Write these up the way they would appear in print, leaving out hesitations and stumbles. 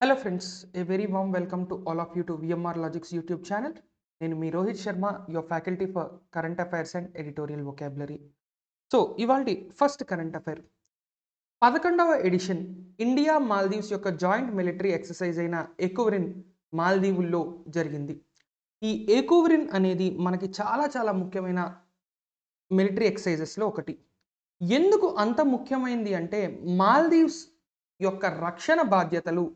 Hello friends, a very warm welcome to all of you to VMR Logics YouTube channel. నేను మీ Rohit Sharma, your faculty for current affairs and editorial vocabulary. So ఇవాల్టి first current affair 11వ edition India Maldives యొక్క joint military exercise అయిన ఎకోవరిన్ మాల్దీవుల్లో జరిగింది. ఈ ఎకోవరిన్ అనేది మనకి చాలా చాలా ముఖ్యమైన మిలిటరీ ఎక్సర్సైజెస్లో ఒకటి. ఎందుకు అంత ముఖ్యమైనది అంటే మాల్దీవ్స్ యొక్క రక్షణ బాధ్యతలు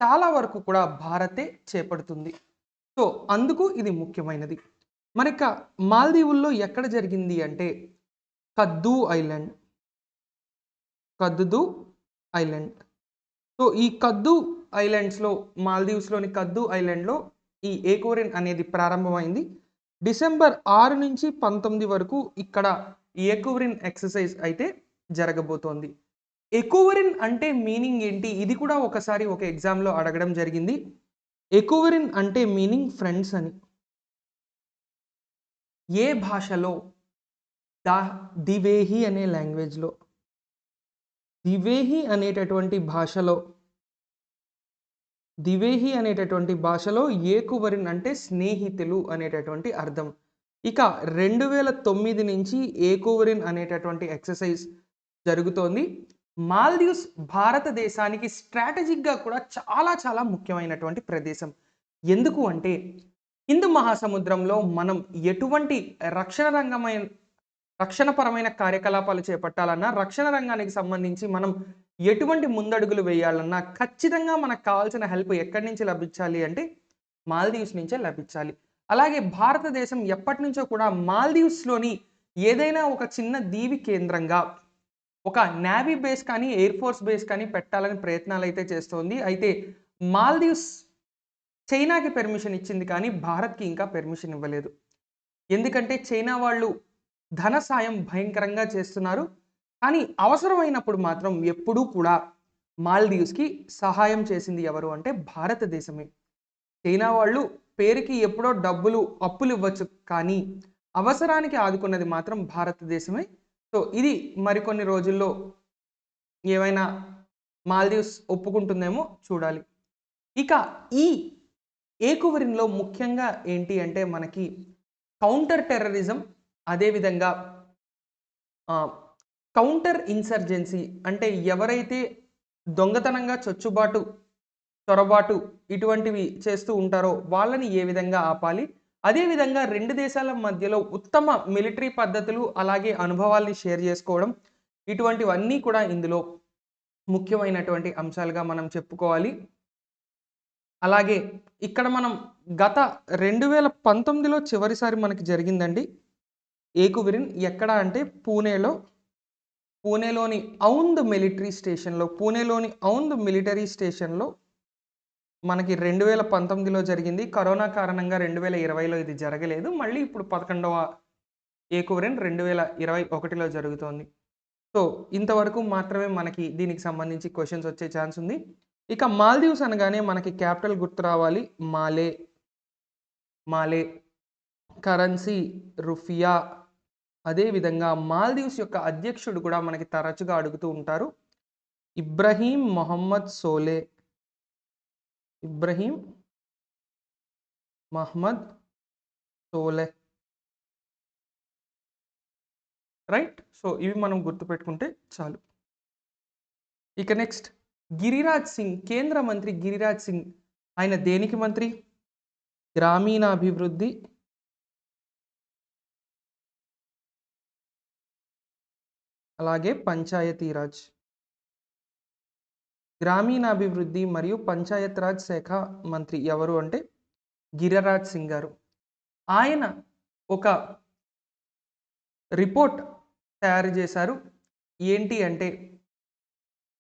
చాలా వరకు కూడా భారతే చేపడుతుంది. సో అందుకు ఇది ముఖ్యమైనది. మరిక మాల్దీవుల్లో ఎక్కడ జరిగింది అంటే కద్దు ఐలాండ్. కద్దు ఐలాండ్. సో ఈ కద్దు ఐలాండ్స్లో మాల్దీవ్స్లోని కద్దు ఐలాండ్లో ఈ ఏకోరిన్ అనేది ప్రారంభమైంది. డిసెంబర్ 6 నుంచి 19 వరకు ఇక్కడ ఏకోరిన్ ఎక్సర్సైజ్ అయితే జరగబోతోంది. ఎకోవరిన్ అంటే మీనింగ్ ఏంటి? ఇది కూడా ఒకసారి ఒక ఎగ్జామ్లో అడగడం జరిగింది. ఎకోవరిన్ అంటే మీనింగ్ ఫ్రెండ్స్ అని. ఏ భాషలో? దివేహి అనే లాంగ్వేజ్లో. దివేహి అనేటటువంటి భాషలో ఏకువరిన్ అంటే స్నేహితులు అనేటటువంటి అర్థం. ఇక 2009 నుంచి ఏకోవరిన్ అనేటటువంటి ఎక్సర్సైజ్ జరుగుతోంది. మాల్దీవ్స్ భారతదేశానికి స్ట్రాటజిక్గా కూడా చాలా చాలా ముఖ్యమైనటువంటి ప్రదేశం. ఎందుకు అంటే హిందూ మహాసముద్రంలో మనం ఎటువంటి రక్షణపరమైన కార్యకలాపాలు చేపట్టాలన్నా, రక్షణ రంగానికి సంబంధించి మనం ఎటువంటి ముందడుగులు వేయాలన్నా ఖచ్చితంగా మనకు కావాల్సిన హెల్ప్ ఎక్కడి నుంచి లభించాలి అంటే మాల్దీవ్స్ నుంచే లభించాలి. అలాగే భారతదేశం ఎప్పటి నుంచో కూడా మాల్దీవ్స్లోని ఏదైనా ఒక చిన్న దీవి కేంద్రంగా ఒక నేవీ బేస్ కానీ, ఎయిర్ ఫోర్స్ బేస్ కానీ పెట్టాలని ప్రయత్నాలు అయితే చేస్తోంది. అయితే మాల్దీవ్స్ చైనాకి పర్మిషన్ ఇచ్చింది కానీ భారత్‌కి ఇంకా పర్మిషన్ ఇవ్వలేదు. ఎందుకంటే చైనా వాళ్ళు ధన సాయం భయంకరంగా చేస్తున్నారు. కానీ అవసరమైనప్పుడు మాత్రం ఎప్పుడూ కూడా మాల్దీవ్స్‌కి సహాయం చేసింది ఎవరు అంటే భారతదేశమే. చైనా వాళ్ళు పేరుకి ఎప్పుడో అప్పులు ఇవ్వచ్చు కానీ అవసరానికి ఆదుకున్నది మాత్రం భారతదేశమే. సో ఇది మరికొన్ని రోజుల్లో ఏమైనా మాల్దీవ్స్ ఒప్పుకుంటుందేమో చూడాలి. ఇక ఈ ఏకువరిన్‌లో ముఖ్యంగా ఏంటి అంటే మనకి కౌంటర్ టెర్రరిజం, అదేవిధంగా కౌంటర్ ఇన్సర్జెన్సీ అంటే ఎవరైతే దొంగతనంగా చొరబాటు ఇటువంటివి చేస్తూ ఉంటారో వాళ్ళని ఏ విధంగా ఆపాలి, అదేవిధంగా 2 దేశాల మధ్యలో ఉత్తమ మిలిటరీ పద్ధతులు అలాగే అనుభవాల్ని షేర్ చేసుకోవడం, ఇటువంటివన్నీ కూడా ఇందులో ముఖ్యమైనటువంటి అంశాలుగా మనం చెప్పుకోవాలి. అలాగే ఇక్కడ మనం గత 2019లో చివరిసారి మనకి జరిగిందండి ఏకువరిన్. ఎక్కడ అంటే పూణేలోని ఔంధ్ మిలిటరీ స్టేషన్లో మనకి 2019లో జరిగింది. కరోనా కారణంగా 2020లో ఇది జరగలేదు. మళ్ళీ ఇప్పుడు 11వ ఏకువరిన్ 2021లో జరుగుతోంది. సో ఇంతవరకు మాత్రమే మనకి దీనికి సంబంధించి క్వెషన్స్ వచ్చే ఛాన్స్ ఉంది. ఇక మాల్దీవ్స్ అనగానే మనకి క్యాపిటల్ గుర్తు రావాలి. మాలే కరెన్సీ రూఫియా. అదేవిధంగా మాల్దీవ్స్ యొక్క అధ్యక్షుడు కూడా మనకి తరచుగా అడుగుతూ ఉంటారు. ఇబ్రహీం మహమ్మద్ సోలే. రైట్. సో ఇవి మనం గుర్తుపెట్టుకుంటే చాలు. ఇక నెక్స్ట్ గిరిరాజ్ సింగ్, కేంద్ర మంత్రి గిరిరాజ్ సింగ్. ఆయన దేనికి మంత్రి? గ్రామీణాభివృద్ధి, అలాగే పంచాయతీరాజ్. గ్రామీణాభివృద్ధి మరియు పంచాయత్ రాజ్ శాఖ మంత్రి ఎవరు అంటే గిరిరాజ్ సింగ్ గారు. ఆయన ఒక రిపోర్ట్ తయారు చేశారు. ఏంటి అంటే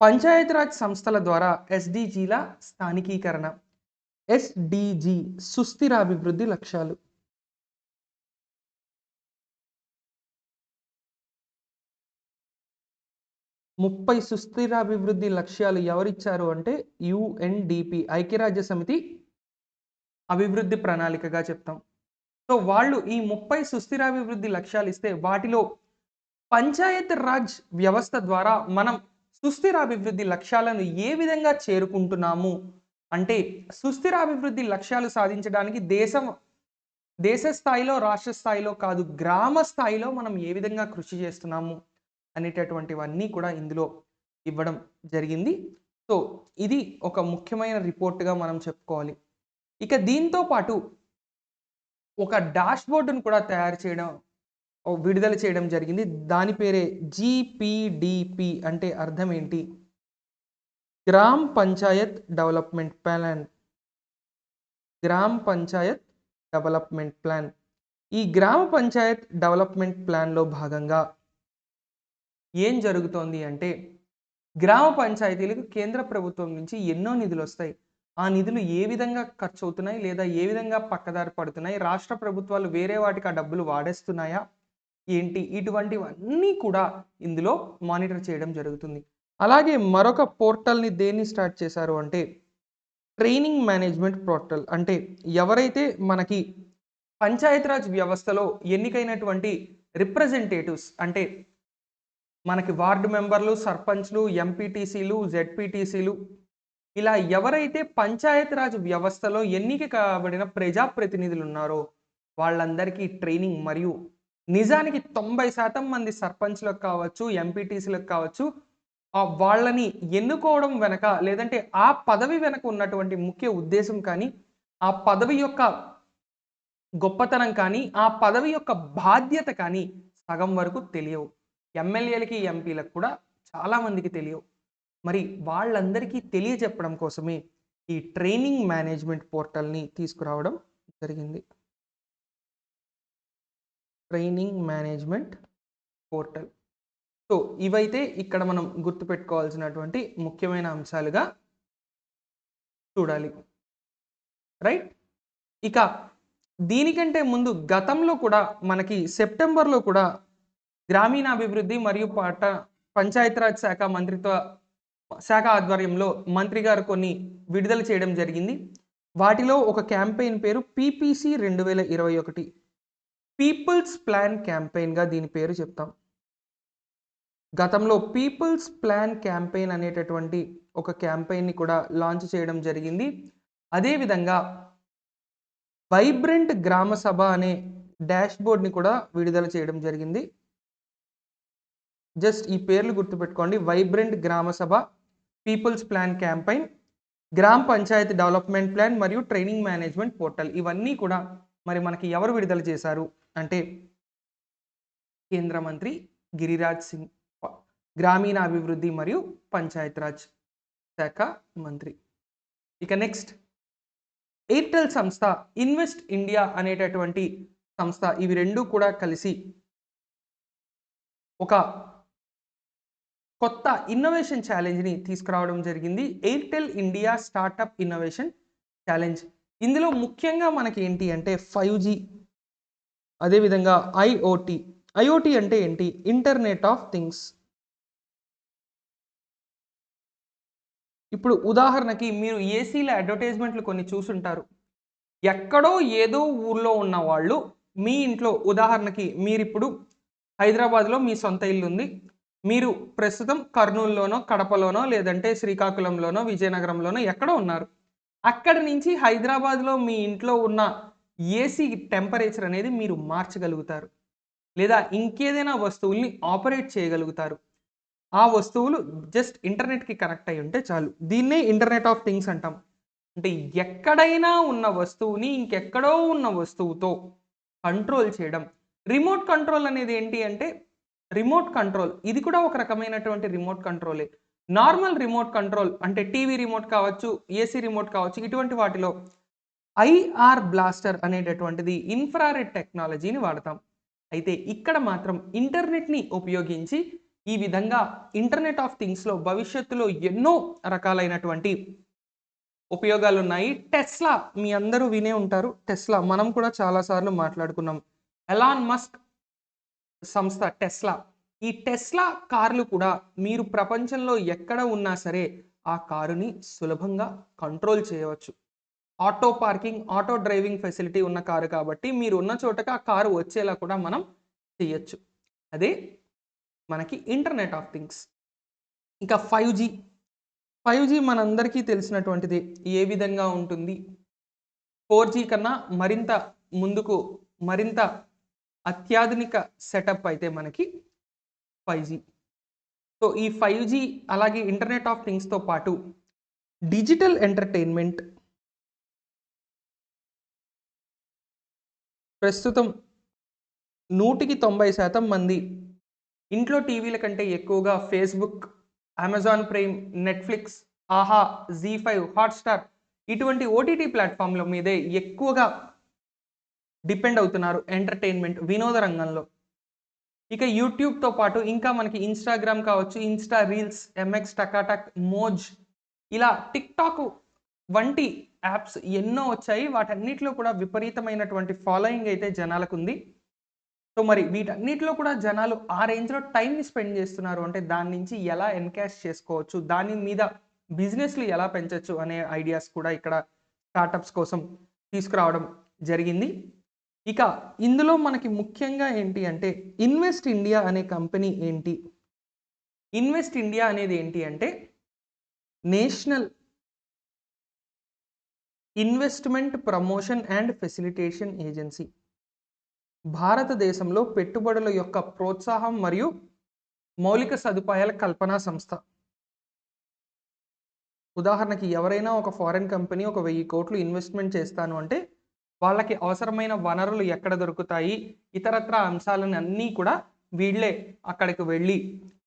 పంచాయతీరాజ్ సంస్థల ద్వారా ఎస్‌డిజిల స్థానికీకరణ. ఎస్‌డిజి సుస్థిర అభివృద్ధి లక్ష్యాలు. 30 సుస్థిర అభివృద్ధి లక్ష్యాలు ఎవరిచ్చారు అంటే యుఎన్డిపి, ఐక్యరాజ్య సమితి అభివృద్ధి ప్రణాళికగా చెప్తాం. సో వాళ్ళు ఈ 30 సుస్థిరాభివృద్ధి లక్ష్యాలు ఇస్తే వాటిలో పంచాయత్ రాజ్ వ్యవస్థ ద్వారా మనం సుస్థిరాభివృద్ధి లక్ష్యాలను ఏ విధంగా చేరుకుంటున్నాము అంటే సుస్థిర అభివృద్ధి లక్ష్యాలు సాధించడానికి దేశ స్థాయిలో, రాష్ట్ర స్థాయిలో కాదు, గ్రామ స్థాయిలో మనం ఏ విధంగా కృషి చేస్తున్నాము అనేటటువంటివన్నీ కూడా ఇందులో ఇవ్వడం జరిగింది. సో, ఇది ఒక ముఖ్యమైన రిపోర్ట్‌గా మనం చెప్పుకోవాలి. ఇక దీంతో పాటు ఒక డాష్‌బోర్డ్‌ను కూడా తయారు చేయడం, విడుదల చేయడం జరిగింది. దాని పేరే జీపీడీపీ అంటే అర్థం ఏంటి? Gram Panchayat development plan. Gram Panchayat development plan. ఈ గ్రామ పంచాయత్ డెవలప్‌మెంట్ ప్లాన్‌లో భాగంగా ఏం జరుగుతోంది అంటే, గ్రామ పంచాయతీలకు కేంద్ర ప్రభుత్వం నుంచి ఎన్నో నిధులొస్తాయి. ఆ నిధులు ఏ విధంగా ఖర్చవుతున్నాయి? లేదా ఏ విధంగా పక్కదారి పడుతున్నాయి? రాష్ట్ర ప్రభుత్వాలు వేరే వాటికి ఆ డబ్బులు వాడేస్తున్నాయా? ఏంటి? ఇటువంటివన్నీ కూడా ఇందులో మానిటర్ చేయడం జరుగుతుంది. అలాగే మరొక పోర్టల్‌ని దేన్ని స్టార్ట్ చేశారు అంటే, ట్రైనింగ్ మేనేజ్మెంట్ పోర్టల్. అంటే ఎవరైతే మనకి పంచాయతీరాజ్ వ్యవస్థలో ఎన్నికైనటువంటి రిప్రజెంటేటివ్స్ అంటే మనకి వార్డు మెంబర్లు, సర్పంచ్‌లు, ఎంపీటీసీలు, జెడ్పీటీసీలు ఇలా ఎవరైతే పంచాయతీరాజ్ వ్యవస్థలో ఎన్నిక కాబడిన ప్రజాప్రతినిధులు ఉన్నారో వాళ్ళందరికీ ట్రైనింగ్ మరియు నిజానికి 90% మంది సర్పంచ్‌లకు కావచ్చు, ఎంపీటీసీలకు కావచ్చు, వాళ్ళని ఎన్నుకోవడం వెనక లేదంటే ఆ పదవి వెనక ఉన్నటువంటి ముఖ్య ఉద్దేశ్యం కానీ, ఆ పదవి యొక్క గొప్పతనం కానీ, ఆ పదవి యొక్క బాధ్యత కానీ సగం వరకు తెలియవు. ఎమ్మెల్యేలకి, ఎంపీలకు కూడా చాలా మందికి తెలియవు. మరి వాళ్ళందరికీ తెలియజెప్పడం కోసమే ఈ ట్రైనింగ్ మేనేజ్మెంట్ పోర్టల్‌ని తీసుకురావడం జరిగింది. Training management portal. సో, ఇవైతే ఇక్కడ మనం గుర్తుపెట్టుకోవాల్సినటువంటి ముఖ్యమైన అంశాలుగా చూడాలి. రైట్? ఇక దీనికంటే ముందు గతంలో కూడా మనకి సెప్టెంబర్‌లో కూడా గ్రామీణాభివృద్ధి మరియు పంచాయతీరాజ్ శాఖ ఆధ్వర్యంలో మంత్రి గారు కొన్ని విడుదల చేయడం జరిగింది. వాటిలో ఒక క్యాంపెయిన్ పేరు పీపీసీ 2021. పీపుల్స్ ప్లాన్ క్యాంపెయిన్‌గా దీని పేరు చెప్తాం. గతంలో పీపుల్స్ ప్లాన్ క్యాంపెయిన్ అనేటటువంటి ఒక క్యాంపెయిన్‌ని కూడా లాంచ్ చేయడం జరిగింది. అదేవిధంగా వైబ్రెంట్ గ్రామ సభ అనే డాష్‌బోర్డ్‌ని కూడా విడుదల చేయడం జరిగింది. జస్ట్ ఈ పేర్లు గుర్తుపెట్టుకోండి. వైబ్రెంట్ గ్రామ సభ, పీపుల్స్ ప్లాన్ క్యాంపెయిన్, గ్రామ పంచాయతీ డెవలప్‌మెంట్ ప్లాన్ మరియు ట్రైనింగ్ మేనేజ్మెంట్ పోర్టల్. ఇవన్నీ కూడా మరి మనకి ఎవరు విడుదల చేశారు అంటే కేంద్ర మంత్రి గిరిరాజ్ సింగ్, గ్రామీణాభివృద్ధి మరియు పంచాయతీరాజ్ శాఖ మంత్రి. ఇక నెక్స్ట్ ఎయిర్టెల్ సంస్థ, ఇన్వెస్ట్ ఇండియా అనేటటువంటి సంస్థ, ఇవి రెండు కూడా కలిసి ఒక కొత్త ఇన్నోవేషన్ ఛాలెంజ్‌ని తీసుకురావడం జరిగింది. Airtel India startup innovation challenge. ఇందులో ముఖ్యంగా మనకి ఏంటి అంటే 5G, అదేవిధంగా ఐఓటీ. ఐఓటీ అంటే ఏంటి? Internet of things. ఇప్పుడు ఉదాహరణకి మీరు ఏసీల అడ్వర్టైజ్మెంట్లు కొన్ని చూసుంటారు. ఎక్కడో ఏదో ఊర్లో ఉన్న వాళ్ళు మీ ఇంట్లో, ఉదాహరణకి మీరిప్పుడు హైదరాబాద్‌లో మీ సొంత ఇల్లుంది. మీరు ప్రస్తుతం కర్నూలులోనో, కడపలోనో, లేదంటే శ్రీకాకుళంలోనో, విజయనగరంలోనో ఎక్కడో ఉన్నారు. అక్కడి నుంచి హైదరాబాద్‌లో మీ ఇంట్లో ఉన్న ఏసీ టెంపరేచర్ అనేది మీరు మార్చగలుగుతారు. లేదా ఇంకేదైనా వస్తువుల్ని ఆపరేట్ చేయగలుగుతారు. ఆ వస్తువులు జస్ట్ ఇంటర్నెట్‌కి కనెక్ట్ అయ్యి ఉంటే చాలు. దీన్నే ఇంటర్నెట్ ఆఫ్ థింగ్స్ అంటాం. అంటే ఎక్కడైనా ఉన్న వస్తువుని ఇంకెక్కడో ఉన్న వస్తువుతో కంట్రోల్ చేయడం. రిమోట్ కంట్రోల్ అనేది ఏంటి అంటే, రిమోట్ కంట్రోల్ ఇది కూడా ఒక రకమైనటువంటి రిమోట్ కంట్రోలే. నార్మల్ రిమోట్ కంట్రోల్ అంటే టీవీ రిమోట్ కావచ్చు, ఏసీ రిమోట్ కావచ్చు, ఇటువంటి వాటిలో ఐఆర్ బ్లాస్టర్ అనేటటువంటిది ఇన్ఫ్రారెడ్ టెక్నాలజీని వాడతాం. అయితే ఇక్కడ మాత్రం ఇంటర్నెట్‌ని ఉపయోగించి ఈ విధంగా ఇంటర్నెట్ ఆఫ్ థింగ్స్‌లో భవిష్యత్తులో ఎన్నో రకాలైనటువంటి ఉపయోగాలున్నాయి. టెస్లా మీ అందరూ వినే ఉంటారు. టెస్లా మనం కూడా చాలా సార్లు మాట్లాడుకున్నాం. ఎలాన్ మస్క్ సంస్థ టెస్లా. ఈ టెస్లా కార్లు కూడా మీరు ప్రపంచంలో ఎక్కడ ఉన్నా సరే ఆ కారుని సులభంగా కంట్రోల్ చేయవచ్చు. Auto parking, auto driving facility ఉన్న కారు కాబట్టి మీరు ఉన్న చోటకి ఆ కారు వచ్చేలా కూడా మనం చేయొచ్చు. అదే మనకి ఇంటర్నెట్ ఆఫ్ థింగ్స్. ఇంకా 5G. 5G మనందరికీ తెలిసినటువంటిది. ఏ విధంగా ఉంటుంది? 4G కన్నా మరింత ముందుకు, మరింత అత్యాధునిక సెటప్ అయితే మనకి 5G. సో, ఈ 5G అలాగే ఇంటర్నెట్ ఆఫ్ థింగ్స్‌తో పాటు డిజిటల్ ఎంటర్‌టైన్‌మెంట్ ప్రస్తుతం 100% మంది ఇంట్లో టీవీల కంటే ఎక్కువగా ఫేస్‌బుక్, అమెజాన్ ప్రైమ్, నెట్‌ఫ్లిక్స్, ఆహా, జీ5, హాట్‌స్టార్ ఇటువంటి ఓటీటీ ప్లాట్‌ఫామ్‌ల మీదే ఎక్కువగా డిపెండ్ అవుతున్నారు ఎంటర్‌టైన్‌మెంట్ వినోద రంగంలో. ఇక యూట్యూబ్‌తో పాటు ఇంకా మనకి ఇన్‌స్టాగ్రామ్ కావచ్చు, ఇన్‌స్టా రీల్స్, ఎంఎక్స్ టకాటక్, మోజ్ ఇలా టిక్‌టాక్ వంటి యాప్స్ ఎన్నో వచ్చాయి. వాటన్నిటిలో కూడా విపరీతమైనటువంటి ఫాలోయింగ్ అయితే జనాలకుంది. సో, మరి వీటన్నిటిలో కూడా జనాలు ఆ రేంజ్‌లో టైమ్‌ని స్పెండ్ చేస్తున్నారు అంటే దాని నుంచి ఎలా ఎన్‌కాష్ చేసుకోవచ్చు, దాని మీద బిజినెస్‌లు ఎలా పెంచొచ్చు అనే ఐడియాస్ కూడా ఇక్కడ స్టార్టప్స్ కోసం తీసుకురావడం జరిగింది. ఇక ఇందులో మనకి ముఖ్యంగా ఏంటి అంటే ఇన్వెస్ట్ ఇండియా అనే కంపెనీ ఏంటి? ఇన్వెస్ట్ ఇండియా అనేది ఏంటి అంటే national investment promotion and facilitation agency. భారతదేశంలో పెట్టుబడుల యొక్క ప్రోత్సాహం మరియు మౌలిక సదుపాయాల కల్పనా సంస్థ. ఉదాహరణకి ఎవరైనా ఒక ఫారిన్ కంపెనీ ఒక 1000 కోట్లు ఇన్వెస్ట్‌మెంట్ చేస్తాను అంటే, వాళ్ళకి అవసరమైన వనరులు ఎక్కడ దొరుకుతాయి, ఇతరత్రా అంశాలను అన్నీ కూడా వీళ్ళే అక్కడికి వెళ్ళి,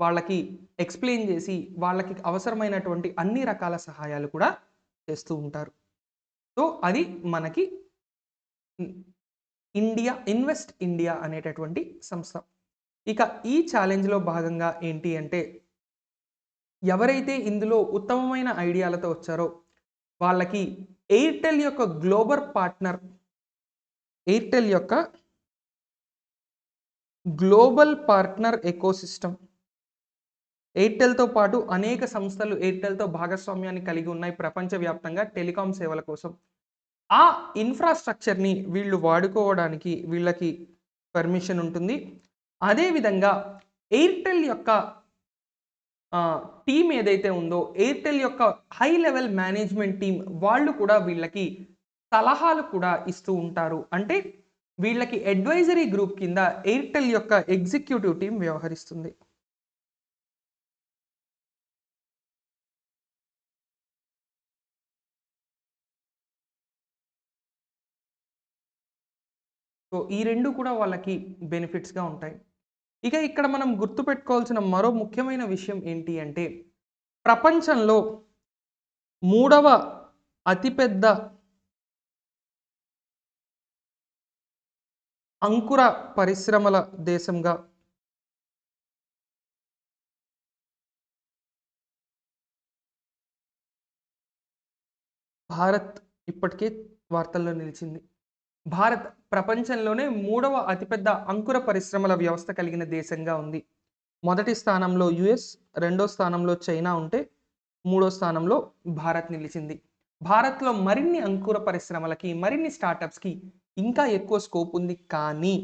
వాళ్ళకి ఎక్స్‌ప్లెయిన్ చేసి, వాళ్ళకి అవసరమైనటువంటి అన్ని రకాల సహాయాలు కూడా చేస్తూ ఉంటారు. సో, అది మనకి హ్మ్, ఇన్వెస్ట్ ఇండియా అనేటటువంటి సంస్థ. ఇక ఈ ఛాలెంజ్‌లో భాగంగా ఏంటి అంటే ఎవరైతే ఇందులో ఉత్తమమైన ఐడియాలతో వచ్చారో వాళ్ళకి ఎయిర్‌టెల్ యొక్క గ్లోబల్ పార్ట్నర్ ఎయిర్‌టెల్ యొక్క గ్లోబల్ పార్ట్నర్ ఎకోసిస్టమ్. ఎయిర్‌టెల్‌తో పాటు అనేక సంస్థలు ఎయిర్‌టెల్‌తో భాగస్వామ్యాన్ని కలిగి ఉన్నాయి ప్రపంచవ్యాప్తంగా టెలికాం సేవల కోసం. ఆ ఇన్‌ఫ్రాస్ట్రక్చర్‌ని వీళ్ళు వాడుకోవడానికి వీళ్ళకి పర్మిషన్ ఉంటుంది. అదే విధంగా ఎయిర్‌టెల్ యొక్క టీమ్ ఏదైతే ఉందో ఎయిర్‌టెల్ యొక్క హై లెవెల్ మేనేజ్‌మెంట్ టీమ్ వాళ్ళు కూడా వీళ్ళకి సలహాలు కూడా ఇస్తూ ఉంటారు. అంటే వీళ్ళకి అడ్వైజరీ గ్రూప్ కింద ఎయిర్‌టెల్ యొక్క ఎగ్జిక్యూటివ్ టీమ్ వ్యవహరిస్తుంది. సో, ఈ 2 కూడా వాళ్ళకి బెనిఫిట్స్‌గా ఉంటాయి. ఇక ఇక్కడ మనం గుర్తుపెట్టుకోవాల్సిన మరో ముఖ్యమైన విషయం ఏంటి అంటే ప్రపంచంలో మూడవ అతిపెద్ద అంకుర పరిశ్రమల దేశంగా భారత్ ఇప్పటికే వార్తల్లో నిలిచింది. భారత్ ప్రపంచంలోనే మూడవ అతిపెద్ద అంకుర పరిశ్రమల వ్యవస్థ కలిగిన దేశంగా ఉంది. మొదటి స్థానంలో యూఎస్, రెండో స్థానంలో చైనా ఉంటే, మూడో స్థానంలో భారత్ నిలిచింది. భారత్‌లో మరిన్ని అంకుర పరిశ్రమలకి, మరిన్ని స్టార్టప్స్‌కి ఇంకా ఎక్కువ స్కోప్ ఉంది. కానీ,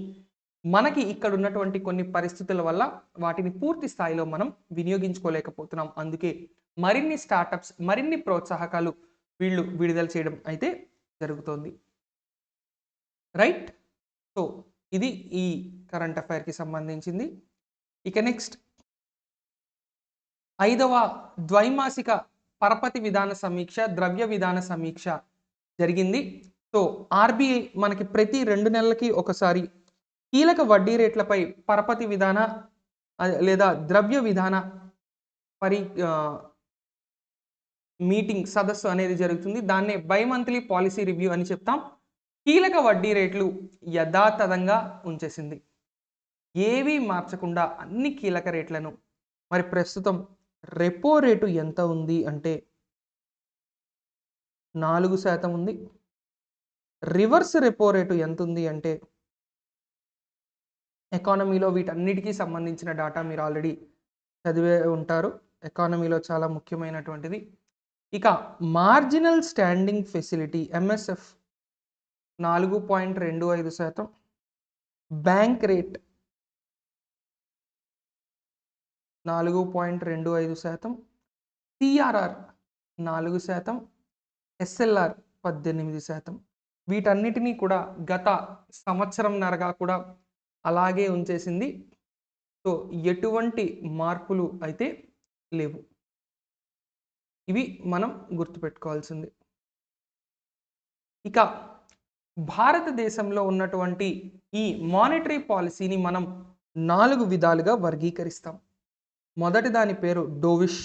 మనకి ఇక్కడ ఉన్నటువంటి కొన్ని పరిస్థితుల వల్ల వాటిని పూర్తి స్థాయిలో మనం వినియోగించుకోలేకపోతున్నాం. అందుకే మరిన్ని స్టార్టప్స్, మరిన్ని ప్రోత్సాహకాలు వీళ్ళు విడుదల చేయడం అయితే జరుగుతోంది. రైట్? సో, ఇది ఈ కరెంట్ అఫైర్‌కి సంబంధించింది. ఇక నెక్స్ట్ 5వ ద్వైమాసిక పరపతి విధాన సమీక్ష, ద్రవ్య విధాన సమీక్ష జరిగింది. సో, ఆర్‌బీఐ మనకి ప్రతి 2 నెలలకి ఒకసారి కీలక వడ్డీ రేట్లపై పరపతి విధాన లేదా ద్రవ్య విధాన పరి ఆహ్, మీటింగ్ సదస్సు అనేది జరుగుతుంది. దాన్నే బై మంత్లీ పాలిసీ రివ్యూ అని చెప్తాం. కీలక వడ్డీ రేట్లు యథాతథంగా ఉంచేసింది. ఏవీ మార్చకుండా అన్ని కీలక రేట్లను మరి ప్రస్తుతం రెపో రేటు ఎంత ఉంది అంటే 4% ఉంది. రివర్స్ రెపో రేటు ఎంతుంది అంటే ఎకానమీలో వీటన్నిటికి సంబంధించిన డాటా మీరు ఆల్రెడీ చదివే ఉంటారు. ఎకానమీలో చాలా ముఖ్యమైనటువంటిది. ఇక marginal standing facility MSF 4.25%, bank rate 4.25%, CRR 4%, SLR 18%. వీటన్నిటినీ కూడా గత సంవత్సరంన్నరగా కూడా అలాగే ఉంచేసింది. సో, ఎటువంటి మార్పులు అయితే లేవు. ఇవి మనం గుర్తుపెట్టుకోవాల్సింది. ఇక భారతదేశంలో ఉన్నటువంటి ఈ మానిటరీ పాలసీని మనం 4 విధాలుగా వర్గీకరిస్తాం. మొదటి దాని పేరు డోవిష్,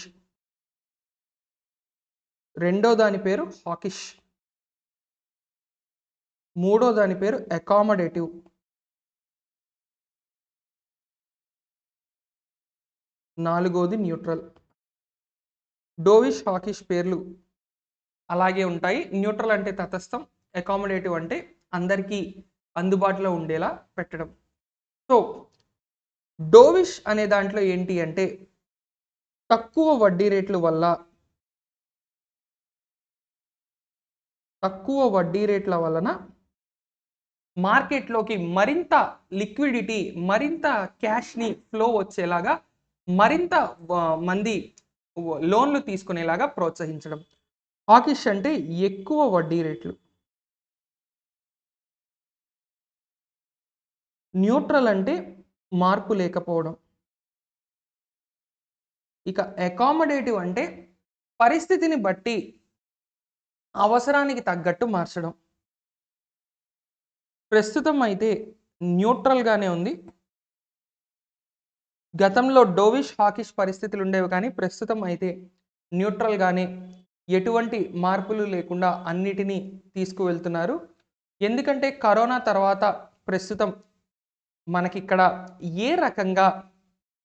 రెండో దాని పేరు హాకిష్, మూడో దాని పేరు అకామడేటివ్, నాలుగోది న్యూట్రల్. డోవిష్, హాకిష్ పేర్లు అలాగే ఉంటాయి. న్యూట్రల్ అంటే తటస్థం, అకామడేటివ్ అంటే అందరికీ అందుబాటులో ఉండేలా పెట్టడం. సో డోవిష్ అనే దాంట్లో ఏంటి అంటే తక్కువ వడ్డీ రేట్ల వలన మార్కెట్లోకి మరింత లిక్విడిటీ, మరింత క్యాష్ని ఫ్లో వచ్చేలాగా, మరింత మంది లోన్లు తీసుకునేలాగా ప్రోత్సహించడం. హాకిష్ అంటే ఎక్కువ వడ్డీ రేట్లు. న్యూట్రల్ అంటే మార్పు లేకపోవడం. ఇక అకామడేటివ్ అంటే పరిస్థితిని బట్టి అవసరానికి తగ్గట్టు మార్చడం. ప్రస్తుతం అయితే న్యూట్రల్గానే ఉంది. గతంలో డోవిష్, హాకిష్ పరిస్థితులు ఉండేవి, కానీ ప్రస్తుతం అయితే న్యూట్రల్గానే ఎటువంటి మార్పులు లేకుండా అన్నిటినీ తీసుకువెళ్తున్నారు. ఎందుకంటే కరోనా తర్వాత ప్రస్తుతం మనకిక్కడ ఏ రకంగా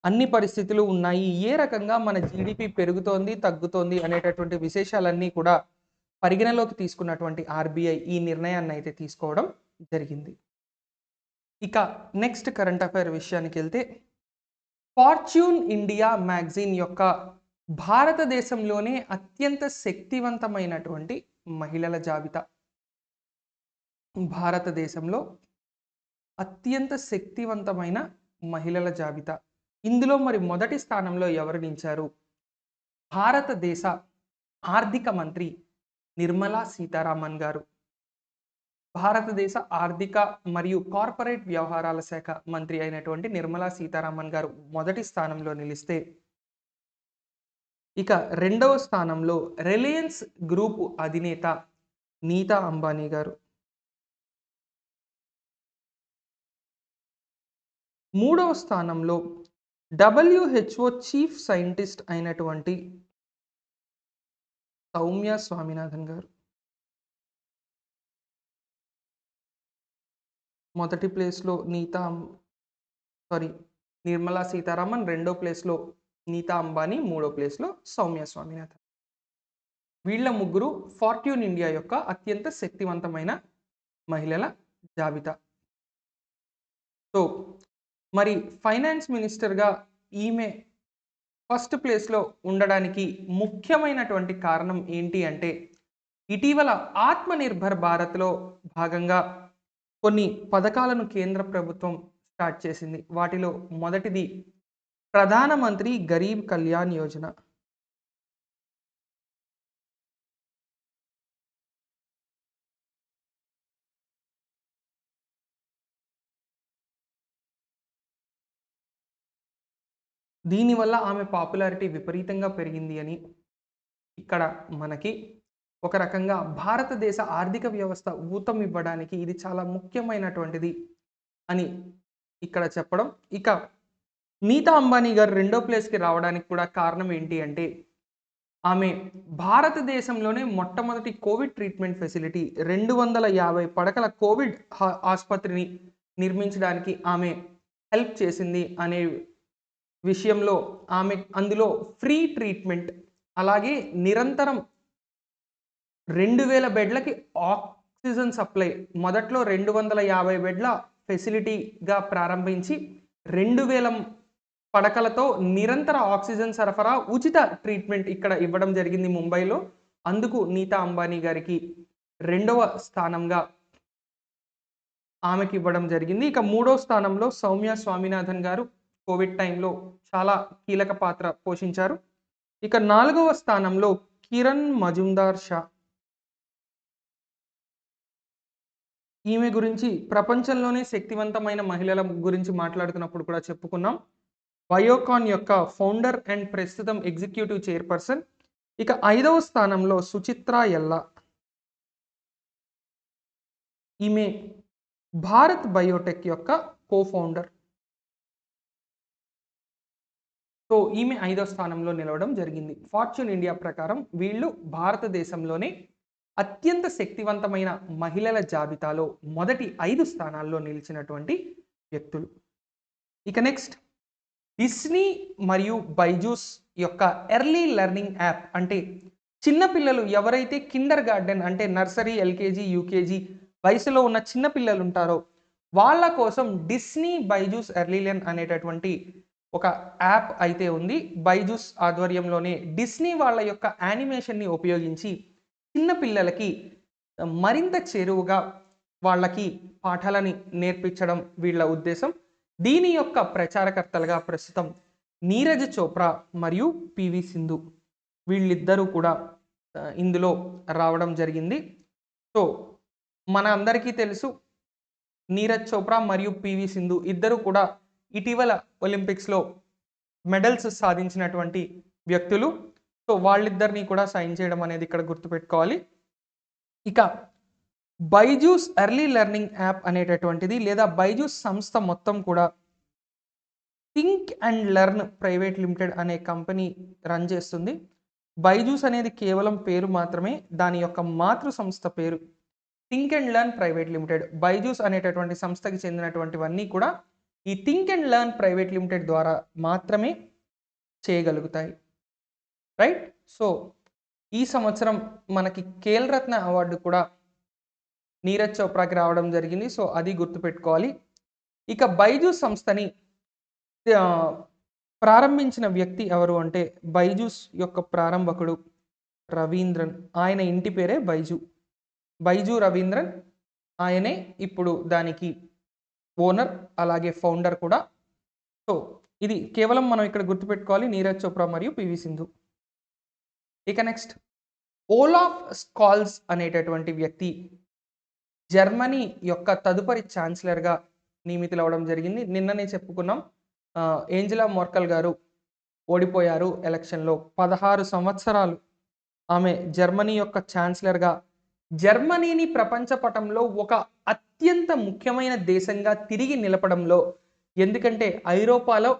అన్ని పరిస్థితులు ఉన్నాయి, ఏ రకంగా మన జీడిపి పెరుగుతోంది, తగ్గుతోంది అనేటటువంటి విశేషాలన్నీ కూడా పరిగణలోకి తీసుకున్నటువంటి ఆర్బీఐ ఈ నిర్ణయాన్ని అయితే తీసుకోవడం జరిగింది. ఇక నెక్స్ట్ కరెంట్ అఫైర్ విషయానికి వెళ్తే, ఫార్చ్యూన్ ఇండియా మ్యాగజైన్ యొక్క భారతదేశంలోనే అత్యంత శక్తివంతమైనటువంటి మహిళల జాబితా. భారతదేశంలో అత్యంత శక్తివంతమైన మహిళల జాబితా. ఇందులో మరి మొదటి స్థానంలో ఎవరు నిలిచారు? భారతదేశ ఆర్థిక మంత్రి నిర్మలా సీతారామన్ గారు. భారతదేశ ఆర్థిక మరియు కార్పొరేట్ వ్యవహారాల శాఖ మంత్రి అయినటువంటి నిర్మలా సీతారామన్ గారు మొదటి స్థానంలో నిలిస్తే, ఇక రెండవ స్థానంలో రిలయన్స్ గ్రూప్ అధినేత నీతా అంబానీ గారు. మూడవ స్థానంలో WHO చీఫ్ సైంటిస్ట్ అయినటువంటి సౌమ్య స్వామినాథన్ గారు. మొదటి ప్లేస్లో నిర్మలా సీతారామన్, రెండో ప్లేస్లో నీతా అంబానీ, మూడో ప్లేస్లో సౌమ్య స్వామినాథన్. వీళ్ళ ముగ్గురు ఫార్చ్యూన్ ఇండియా యొక్క అత్యంత శక్తివంతమైన మహిళల జాబితా. సో మరి ఫైనాన్స్ మినిస్టర్గా ఈమె ఫస్ట్ ప్లేస్లో ఉండడానికి ముఖ్యమైనటువంటి కారణం ఏంటి అంటే, ఇటీవల ఆత్మనిర్భర్ భారత్లో భాగంగా కొన్ని పథకాలను కేంద్ర ప్రభుత్వం స్టార్ట్ చేసింది. వాటిలో మొదటిది ప్రధానమంత్రి గరీబ్ కళ్యాణ్ యోజన. దీనివల్ల ఆమె పాపులారిటీ విపరీతంగా పెరిగింది అని ఇక్కడ మనకి ఒక రకంగా భారతదేశ ఆర్థిక వ్యవస్థ ఊతం ఇవ్వడానికి ఇది చాలా ముఖ్యమైనటువంటిది అని ఇక్కడ చెప్పడం. ఇక నీతా అంబానీ గారు రెండో ప్లేస్కి రావడానికి కూడా కారణం ఏంటి అంటే, ఆమె భారతదేశంలోనే మొట్టమొదటి కోవిడ్ ట్రీట్మెంట్ ఫెసిలిటీ 250 పడకల కోవిడ్ ఆసుపత్రిని నిర్మించడానికి ఆమె హెల్ప్ చేసింది అనే విషయంలో, ఆమె అందులో ఫ్రీ ట్రీట్మెంట్, అలాగే నిరంతరం 2000 బెడ్లకి ఆక్సిజన్ సప్లై, మొదట్లో 250 బెడ్ల ఫెసిలిటీగా ప్రారంభించి 2000 పడకలతో నిరంతర ఆక్సిజన్ సరఫరా, ఉచిత ట్రీట్మెంట్ ఇక్కడ ఇవ్వడం జరిగింది ముంబైలో. అందుకు నీతా అంబానీ గారికి రెండవ స్థానంగా ఆమెకి ఇవ్వడం జరిగింది. ఇక మూడో స్థానంలో సౌమ్య స్వామినాథన్ గారు కోవిడ్ టైంలో చాలా కీలక పాత్ర పోషించారు. ఇక నాలుగవ స్థానంలో కిరణ్ మజుందార్ షా. ఈమె గురించి ప్రపంచంలోనే శక్తివంతమైన మహిళల గురించి మాట్లాడుతున్నప్పుడు కూడా చెప్పుకున్నాం. బయోకాన్ యొక్క ఫౌండర్ అండ్ ప్రస్తుతం ఎగ్జిక్యూటివ్ చైర్పర్సన్. ఇక 5వ స్థానంలో సుచిత్రా ఎల్లా. ఈమె భారత్ బయోటెక్ యొక్క కో-ఫౌండర్. సో ఈమె 5వ స్థానంలో నిలవడం జరిగింది. ఫార్చ్యూన్ ఇండియా ప్రకారం వీళ్ళు భారతదేశంలోనే అత్యంత శక్తివంతమైన మహిళల జాబితాలో మొదటి 5 స్థానాల్లో నిలిచినటువంటి వ్యక్తులు. ఇక నెక్స్ట్, డిస్నీ మరియు బైజూస్ యొక్క ఎర్లీ లెర్నింగ్ యాప్, అంటే చిన్నపిల్లలు ఎవరైతే కిండర్ గార్డెన్ అంటే నర్సరీ, ఎల్కేజీ, యూకేజీ వయసులో ఉన్న చిన్నపిల్లలు ఉంటారో వాళ్ళ కోసం డిస్నీ బైజూస్ ఎర్లీ లెర్న్ అనేటటువంటి ఒక యాప్ అయితే ఉంది. బైజూస్ ఆధ్వర్యంలోనే డిస్నీ వాళ్ళ యొక్క యానిమేషన్ని ఉపయోగించి చిన్న పిల్లలకి మరింత చేరువుగా వాళ్ళకి పాఠాలని నేర్పించడం వీళ్ళ ఉద్దేశం. దీని యొక్క ప్రచారకర్తలుగా ప్రస్తుతం నీరజ్ చోప్రా మరియు పివి సింధు వీళ్ళిద్దరూ కూడా ఇందులో రావడం జరిగింది. సో మన అందరికీ తెలుసు, నీరజ్ చోప్రా మరియు పివి సింధు ఇద్దరు కూడా ఇటీవల ఒలింపిక్స్లో మెడల్స్ సాధించినటువంటి వ్యక్తులు. సో వాళ్ళిద్దరినీ కూడా సైన్ చేయడం అనేది ఇక్కడ గుర్తుపెట్టుకోవాలి. ఇక బైజూస్ ఎర్లీ లెర్నింగ్ యాప్ అనేటటువంటిది లేదా బైజూస్ సంస్థ మొత్తం కూడా think and learn private limited అనే కంపెనీ రన్ చేస్తుంది. బైజూస్ అనేది కేవలం పేరు మాత్రమే, దాని యొక్క మాతృ సంస్థ పేరు think and learn private limited. Byju's అనేటటువంటి సంస్థకి చెందినటువంటివన్నీ కూడా ఈ think and learn private limited ద్వారా మాత్రమే చేయగలుగుతాయి. రైట్. సో ఈ సంవత్సరం మనకి ఖేల్ రత్న అవార్డు కూడా నీరజ్ చోప్రాకి రావడం జరిగింది. సో అది గుర్తుపెట్టుకోవాలి. ఇక బైజూస్ సంస్థని ప్రారంభించిన వ్యక్తి ఎవరు అంటే బైజూస్ యొక్క ప్రారంభకుడు రవీంద్రన్. ఆయన ఇంటి పేరే బైజు రవీంద్రన్. ఆయనే ఇప్పుడు దానికి ఓనర్ అలాగే ఫౌండర్ కూడా. సో ఇది కేవలం మనం ఇక్కడ గుర్తుపెట్టుకోవాలి, నీరజ్ చోప్రా మరియు పివి సింధు. ఇక నెక్స్ట్, ఓలాఫ్ స్కాల్స్ అనేటటువంటి వ్యక్తి జర్మనీ యొక్క తదుపరి ఛాన్సలర్గా నియమితులవడం జరిగింది. నిన్ననే చెప్పుకున్నాం, ఏంజెలా మోర్కల్ గారు ఓడిపోయారు ఎలక్షన్లో. 16 సంవత్సరాలు ఆమె జర్మనీ యొక్క ఛాన్సలర్గా జర్మనీని ప్రపంచ పటంలో ఒక అత్యంత ముఖ్యమైన దేశంగా తిరిగి నిలపడంలో, ఎందుకంటే ఐరోపాలో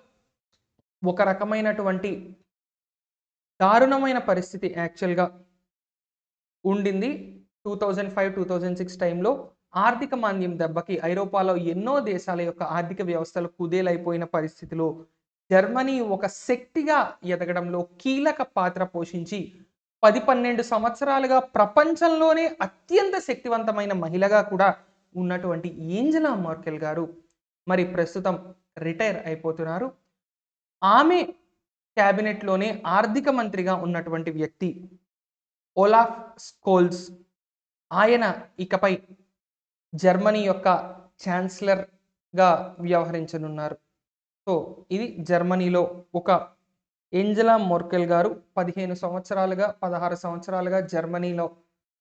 ఒక రకమైనటువంటి దారుణమైన పరిస్థితి యాక్చువల్గా ఉండింది. 2005-2006 టైంలో ఆర్థిక మాంద్యం దెబ్బకి ఐరోపాలో ఎన్నో దేశాల యొక్క ఆర్థిక వ్యవస్థలు కుదేలైపోయిన పరిస్థితిలో జర్మనీ ఒక శక్తిగా ఎదగడంలో కీలక పాత్ర పోషించి 10-12 సంవత్సరాలుగా ప్రపంచంలోనే అత్యంత శక్తివంతమైన మహిళగా కూడా ఉన్నటువంటి ఏంజెలా మోర్కెల్ గారు మరి ప్రస్తుతం రిటైర్ అయిపోతున్నారు. ఆమె క్యాబినెట్లోనే ఆర్థిక మంత్రిగా ఉన్నటువంటి వ్యక్తి ఓలాఫ్ స్కోల్స్. ఆయన ఇకపై జర్మనీ యొక్క ఛాన్సలర్గా వ్యవహరించనున్నారు. సో ఇది జర్మనీలో ఒక ఏంజెలా మోర్కెల్ గారు 16 సంవత్సరాలుగా జర్మనీలో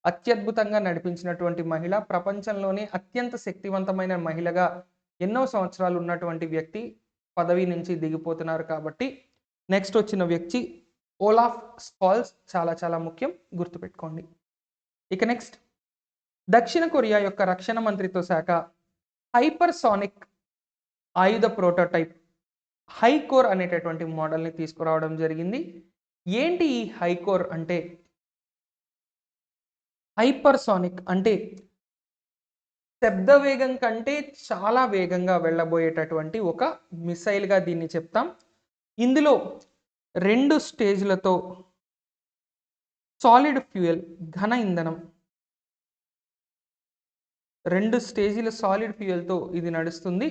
అత్యద్భుతంగా నడిపించినటువంటి మహిళ, ప్రపంచంలోనే అత్యంత శక్తివంతమైన మహిళగా ఎన్నో సంవత్సరాలు ఉన్నటువంటి వ్యక్తి పదవి నుంచి దిగిపోతున్నారు. కాబట్టి నెక్స్ట్ వచ్చిన వ్యక్తి ఓలాఫ్ స్కాల్స్ చాలా చాలా ముఖ్యం, గుర్తుపెట్టుకోండి. ఇక నెక్స్ట్, దక్షిణ కొరియా యొక్క రక్షణ మంత్రిత్వ శాఖ హైపర్సానిక్ ఆయుధ ప్రోటోటైప్ హైకోర్ అనేటటువంటి మోడల్ని తీసుకురావడం జరిగింది. ఏంటి ఈ హైకోర్ అంటే? హైపర్సానిక్ అంటే శబ్ద వేగం కంటే చాలా వేగంగా వెళ్ళబోయేటటువంటి ఒక మిసైల్గా దీన్ని చెప్తాం. ఇందులో 2 స్టేజ్లతో సాలిడ్ ఫ్యూయల్ ఘన ఇంధనం, 2 స్టేజీల సాలిడ్ ఫ్యూయల్తో ఇది నడుస్తుంది.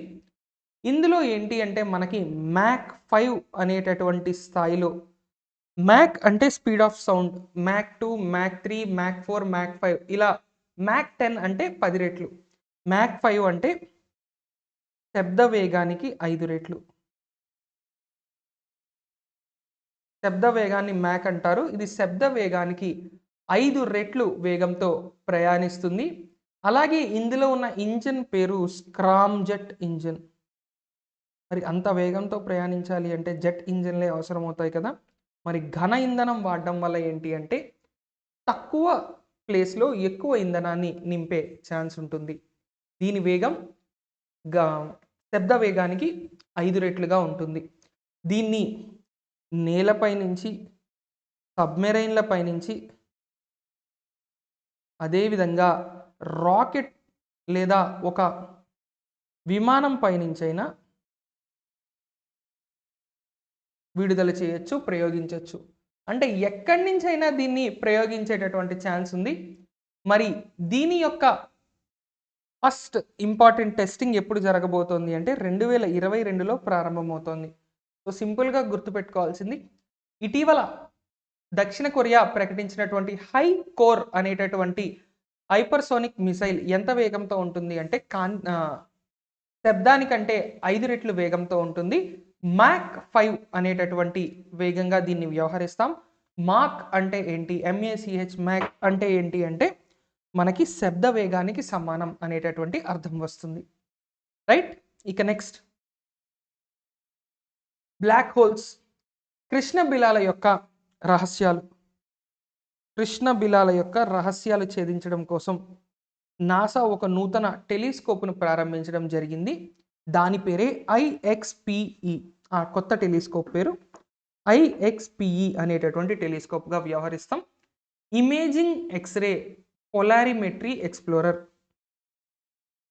ఇందులో ఏంటి అంటే మనకి మ్యాక్ 5 అనేటటువంటి స్థాయిలో, మ్యాక్ అంటే speed of sound, Mach 2, Mach 3, Mach 4, Mach 5 ఇలా, మ్యాక్ 10 అంటే 10 రెట్లు, మ్యాక్ 5 అంటే శబ్ద వేగానికి 5 రెట్లు. శబ్ద వేగాన్ని మ్యాక్ అంటారు. ఇది శబ్ద వేగానికి 5 రెట్లు వేగంతో ప్రయాణిస్తుంది. అలాగే ఇందులో ఉన్న ఇంజిన్ పేరు స్క్రామ్‌జెట్ ఇంజిన్. మరి అంత వేగంతో ప్రయాణించాలి అంటే జెట్ ఇంజిన్‌లే అవసరమవుతాయి కదా! మరి ఘన ఇంధనం వాడడం వల్ల ఏంటి అంటే తక్కువ ప్లేస్‌లో ఎక్కువ ఇంధనాన్ని నింపే ఛాన్స్ ఉంటుంది. దీని వేగం గా శబ్ద వేగానికి 5 రెట్లుగా ఉంటుంది. దీన్ని నేలపై నుంచి, సబ్‌మెరైన్‌ల పైనుంచి, అదేవిధంగా రాకెట్ లేదా ఒక విమానం పైనుంచైనా విడుదల చేయొచ్చు, ప్రయోగించొచ్చు. అంటే ఎక్కడి నుంచైనా దీన్ని ప్రయోగించేటటువంటి ఛాన్స్ ఉంది. మరి దీని యొక్క ఫస్ట్ ఇంపార్టెంట్ టెస్టింగ్ ఎప్పుడు జరగబోతోంది అంటే 2022లో ప్రారంభమవుతోంది. సో సింపుల్‌గా గుర్తుపెట్టుకోవాల్సింది ఇటీవల దక్షిణ కొరియా ప్రకటించినటువంటి హై కోర్ అనేటటువంటి హైపర్సోనిక్ మిసైల్ ఎంత వేగంతో ఉంటుంది అంటే శబ్దానికంటే 5 రెట్లు వేగంతో ఉంటుంది. మాక్ 5 అనేటటువంటి వేగంగా దీన్ని వ్యవహరిస్తాం. మాక్ అంటే ఏంటి? MACH మాక్ అంటే ఏంటి అంటే మనకి శబ్ద వేగానికి సమానం అనేటటువంటి అర్థం వస్తుంది. రైట్? ఇక నెక్స్ట్ బ్లాక్ హోల్స్. కృష్ణ బిలాల యొక్క రహస్యాలు. కృష్ణ బిలాల యొక్క రహస్యాలు ఛేదించడం కోసం నాసా ఒక నూతన టెలిస్కోప్ను ప్రారంభించడం జరిగింది. దాని పేరే IXPE. ఆ కొత్త టెలిస్కోప్ పేరు IXPE అనేటటువంటి టెలిస్కోప్గా వ్యవహరిస్తాం. Imaging X ray polarimetry explorer.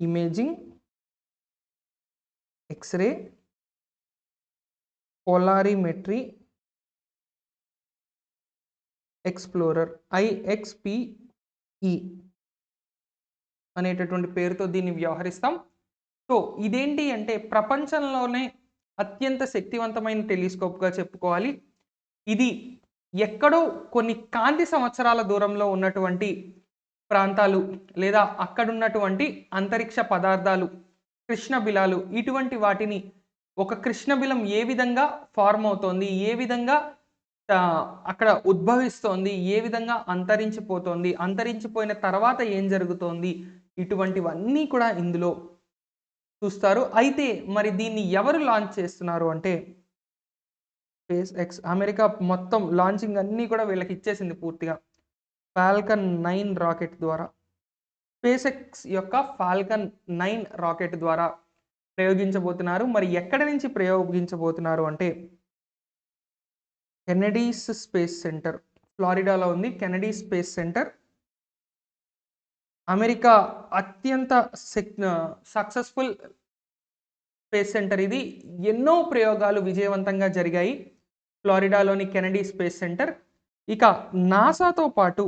Imaging X ray polarimetry explorer IXPE అనేటటువంటి పేరుతో దీన్ని వ్యవహరిస్తాం. సో ఇదేంటి అంటే ప్రపంచంలోనే అత్యంత శక్తివంతమైన టెలిస్కోప్గా చెప్పుకోవాలి. ఇది ఎక్కడో కొన్ని కాంతి సంవత్సరాల దూరంలో ఉన్నటువంటి ప్రాంతాలు లేదా అక్కడున్నటువంటి అంతరిక్ష పదార్థాలు, కృష్ణ బిలాలు, ఇటువంటి వాటిని ఒక కృష్ణ బిలం ఏ విధంగా ఫార్మ్ అవుతోంది, ఏ విధంగా అక్కడ ఉద్భవిస్తోంది, ఏ విధంగా అంతరించిపోతోంది, అంతరించిపోయిన తర్వాత ఏం జరుగుతోంది, ఇటువంటివన్నీ కూడా ఇందులో చూస్తారు. అయితే మరి దీన్ని ఎవరు లాంచ్ చేస్తున్నారు అంటే స్పేస్ ఎక్స్. అమెరికా మొత్తం లాంచింగ్ అన్నీ కూడా వీళ్ళకి ఇచ్చేసింది పూర్తిగా. ఫాల్కన్ 9 రాకెట్ ద్వారా. స్పేస్ ఎక్స్ యొక్క ఫాల్కన్ 9 రాకెట్ ద్వారా ప్రయోగించబోతున్నారు. మరి ఎక్కడి నుంచి ప్రయోగించబోతున్నారు అంటే కెనడీస్ స్పేస్ సెంటర్, ఫ్లోరిడాలో ఉంది కెనడీ స్పేస్ సెంటర్. అమెరికా అత్యంత సక్సెస్ఫుల్ స్పేస్ సెంటర్ ఇది. ఎన్నో ప్రయోగాలు విజయవంతంగా జరిగాయి ఫ్లోరిడాలోని కెనడీ స్పేస్ సెంటర్. ఇక నాసాతో పాటు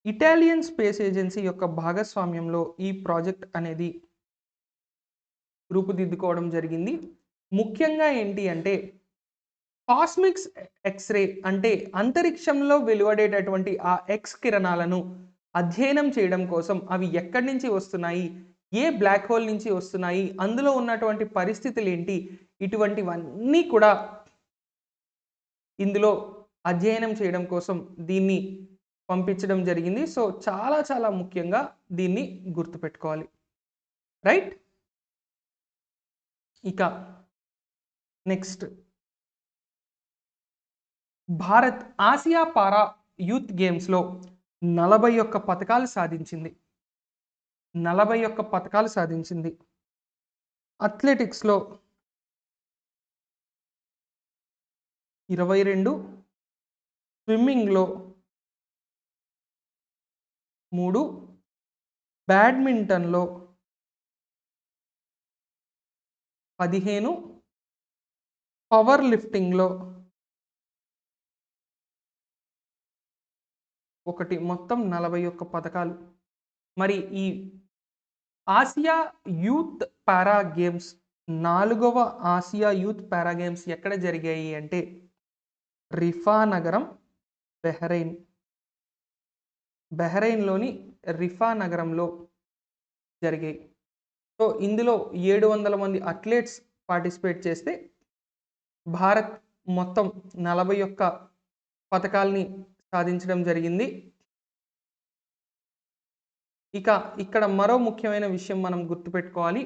ఇటాలియన్ స్పేస్ ఏజెన్సీ యొక్క భాగస్వామ్యంలో ఈ ప్రాజెక్ట్ అనేది రూపుదిద్దుకోవడం జరిగింది. ముఖ్యంగా ఏంటి అంటే కాస్మిక్స్ ఎక్స్రే అంటే అంతరిక్షంలో వెలువడేటటువంటి ఆ ఎక్స్ కిరణాలను అధ్యయనం చేయడం కోసం అవి ఎక్కడి నుంచి వస్తున్నాయి, ఏ బ్లాక్ హోల్ నుంచి వస్తున్నాయి, అందులో ఉన్నటువంటి పరిస్థితులు ఏంటి, ఇటువంటివన్నీ కూడా ఇందులో అధ్యయనం చేయడం కోసం దీన్ని పంపించడం జరిగింది. సో చాలా చాలా ముఖ్యంగా దీన్ని గుర్తుపెట్టుకోవాలి. రైట్? ఇక నెక్స్ట్ భారత్ ఆసియా పారా యూత్ గేమ్స్లో 41 పథకాలు సాధించింది. 41 పథకాలు సాధించింది. అథ్లెటిక్స్లో 22, స్విమ్మింగ్లో 3, బ్యాడ్మింటన్లో 15, పవర్ లిఫ్టింగ్లో 1, మొత్తం 41 పథకాలు. మరి ఈ ఆసియా యూత్ పారా గేమ్స్ 4వ ఆసియా యూత్ పారా గేమ్స్ ఎక్కడ జరిగాయి అంటే రిఫా నగరం, బెహ్రెయిన్. బెహ్రెయిన్లోని రిఫా నగరంలో జరిగాయి. సో ఇందులో 700 మంది అథ్లెట్స్ పార్టిసిపేట్ చేస్తే భారత్ మొత్తం 41 పతకాల్ని సాధించడం జరిగింది. ఇక ఇక్కడ మరో ముఖ్యమైన విషయం మనం గుర్తుపెట్టుకోవాలి.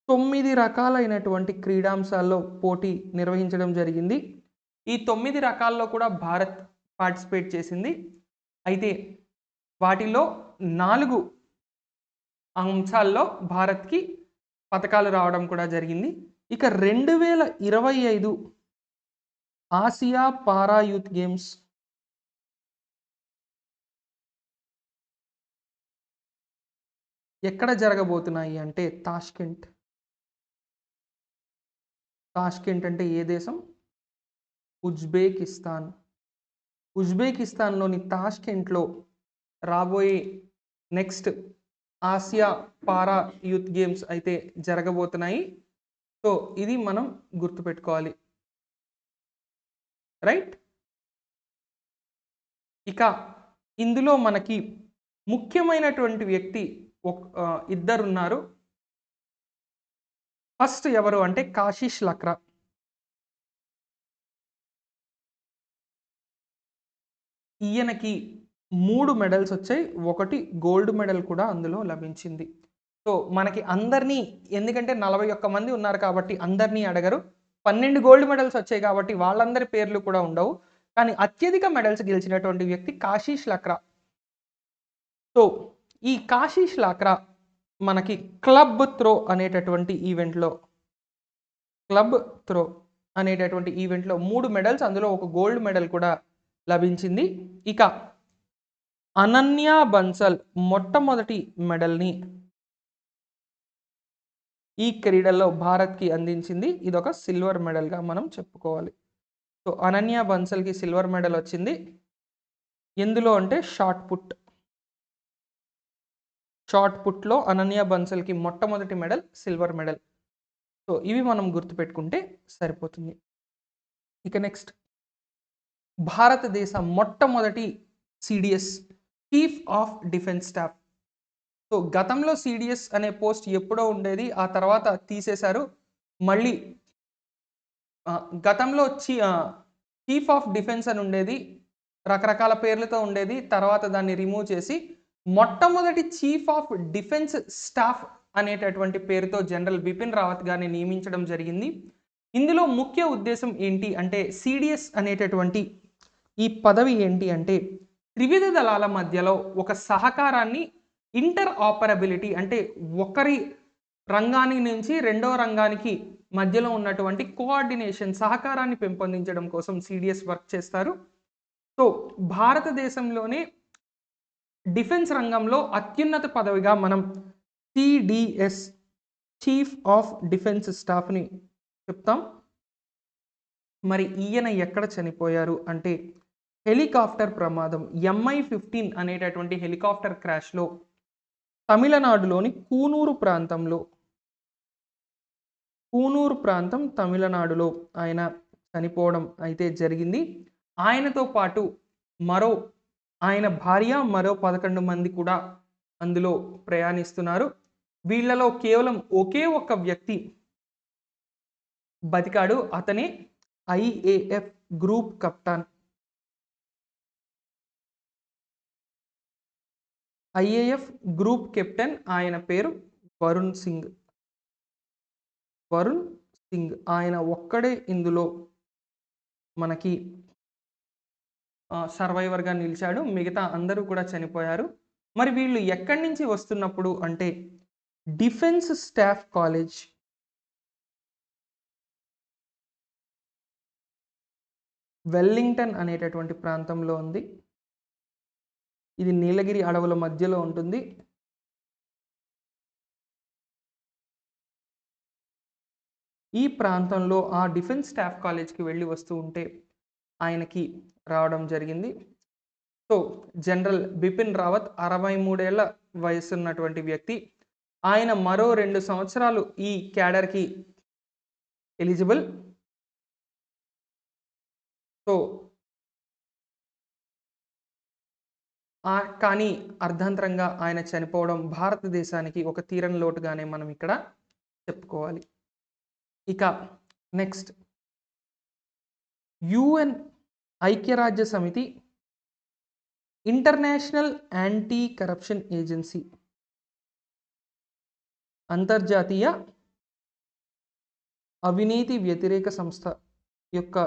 9 రకాలైనటువంటి క్రీడాంశాల్లో పోటీ నిర్వహించడం జరిగింది. ఈ 9 రకాల్లో కూడా భారత్ పార్టిసిపేట్ చేసింది. అయితే వాటిలో 4 అంశాల్లో భారత్‌కి పతకాలు రావడం కూడా జరిగింది. ఇక 2025 ఆసియా పారా యూత్ గేమ్స్ ఎక్కడ జరగబోతున్నాయి అంటే తాష్కెంట్. తాష్కెంట్ అంటే ఏ దేశం? ఉజ్బెకిస్తాన్. ఉజ్బెకిస్తాన్‌లోని తాష్కెంట్‌లో రాబోయే నెక్స్ట్ ఆసియా పారా యూత్ గేమ్స్ అయితే జరగబోతున్నాయి. సో ఇది మనం గుర్తుపెట్టుకోవాలి. రైట్? ఇక ఇందులో మనకి ముఖ్యమైనటువంటి వ్యక్తి ఇద్దరున్నారు. ఫస్ట్ ఎవరు అంటే కాశిష్ లక్రా. ఈయనకి 3 మెడల్స్ వచ్చాయి. 1 గోల్డ్ మెడల్ కూడా అందులో లభించింది. సో మనకి అందరినీ, ఎందుకంటే 41 మంది ఉన్నారు కాబట్టి అందరినీ అడగరు. 12 గోల్డ్ మెడల్స్ వచ్చాయి కాబట్టి వాళ్ళందరి పేర్లు కూడా ఉండవు. కానీ అత్యధిక మెడల్స్ గెలిచినటువంటి వ్యక్తి కాశిష్ లక్రా. సో ఈ కాశిష్ లక్రా మనకి క్లబ్ త్రో అనేటటువంటి ఈవెంట్లో 3 మెడల్స్, అందులో 1 గోల్డ్ మెడల్ కూడా లభించింది. ఇక అనన్య బన్సల్ మొట్టమొదటి మెడల్ని ఈ క్రీడల్లో భారత్కి అందించింది. ఇదొక సిల్వర్ మెడల్గా మనం చెప్పుకోవాలి. సో అనన్య బన్సల్కి సిల్వర్ మెడల్ వచ్చింది. ఎందులో అంటే షార్ట్ పుట్లో అనన్య బన్సల్కి మొట్టమొదటి మెడల్ సిల్వర్ మెడల్. సో ఇవి మనం గుర్తుపెట్టుకుంటే సరిపోతుంది. ఇక నెక్స్ట్, భారతదేశ మొట్టమొదటి CDS, chief of defence staff. So గతంలో సిడిఎస్ అనే పోస్ట్ ఎప్పుడో ఉండేది, ఆ తర్వాత తీసేశారు. మళ్ళీ గతంలో చీఫ్ ఆఫ్ డిఫెన్స్ అని ఉండేది, రకరకాల పేర్లతో ఉండేది. తర్వాత దాన్ని రిమూవ్ చేసి మొట్టమొదటి చీఫ్ ఆఫ్ డిఫెన్స్ స్టాఫ్ అనేటటువంటి పేరుతో జనరల్ బిపిన్ రావత్ గారిని నియమించడం జరిగింది. ఇందులో ముఖ్య ఉద్దేశం ఏంటి అంటే, సిడిఎస్ అనేటటువంటి ఈ పదవి ఏంటి అంటే, త్రివిధ దళాల మధ్యలో ఒక సహకారాన్ని, ఇంటర్ ఆపరబిలిటీ అంటే ఒకరి రంగానికి నుంచి రెండవ రంగానికి మధ్యలో ఉన్నటువంటి కోఆర్డినేషన్, సహకారాన్ని పెంపొందించడం కోసం సిడిఎస్ వర్క్ చేస్తారు. సో భారతదేశంలోనే డిఫెన్స్ రంగంలో అత్యున్నత పదవిగా మనం సిడిఎస్, చీఫ్ ఆఫ్ డిఫెన్స్ స్టాఫ్ని చెప్తాం. మరి ఈయన ఎక్కడ చనిపోయారు అంటే, హెలికాప్టర్ ప్రమాదం, MI-15 అనేటటువంటి హెలికాప్టర్ క్రాష్లో తమిళనాడులోని కూనూరు ప్రాంతం తమిళనాడులో ఆయన చనిపోవడం అయితే జరిగింది. ఆయనతో పాటు ఆయన భార్య, మరో 11 మంది కూడా అందులో ప్రయాణిస్తున్నారు. వీళ్ళలో కేవలం ఒకే ఒక్క వ్యక్తి బతికాడు. అతనే IAF group captain. IAF group captain ఆయన పేరు వరుణ్ సింగ్. ఆయన ఒక్కడే ఇందులో మనకి సర్వైవర్గా నిలిచాడు. మిగతా అందరూ కూడా చనిపోయారు. మరి వీళ్ళు ఎక్కడి నుంచి వస్తున్నప్పుడు అంటే, డిఫెన్స్ స్టాఫ్ కాలేజ్, వెల్లింగ్టన్ అనేటటువంటి ప్రాంతంలో ఉంది. ఇది నీలగిరి అడవుల మధ్యలో ఉంటుంది. ఈ ప్రాంతంలో ఆ డిఫెన్స్ స్టాఫ్ కాలేజ్కి వెళ్ళి వస్తూ ఉంటే ఆయనకి రావడం జరిగింది. సో జనరల్ బిపిన్ రావత్ 63 ఏళ్ల వయసున్నటువంటి వ్యక్తి. ఆయన మరో 2 సంవత్సరాలు ఈ క్యాడర్కి ఎలిజిబుల్. సో కానీ అర్ధాంతరంగా ఆయన చనిపోవడం భారతదేశానికి ఒక తీరని లోటుగానే మనం ఇక్కడ చెప్పుకోవాలి. ఇక నెక్స్ట్, యుఎన్ ఐక్యరాజ్య సమితి, ఇంటర్నేషనల్ యాంటీ కరప్షన్ ఏజెన్సీ, అంతర్జాతీయ అవినీతి వ్యతిరేక సంస్థ యొక్క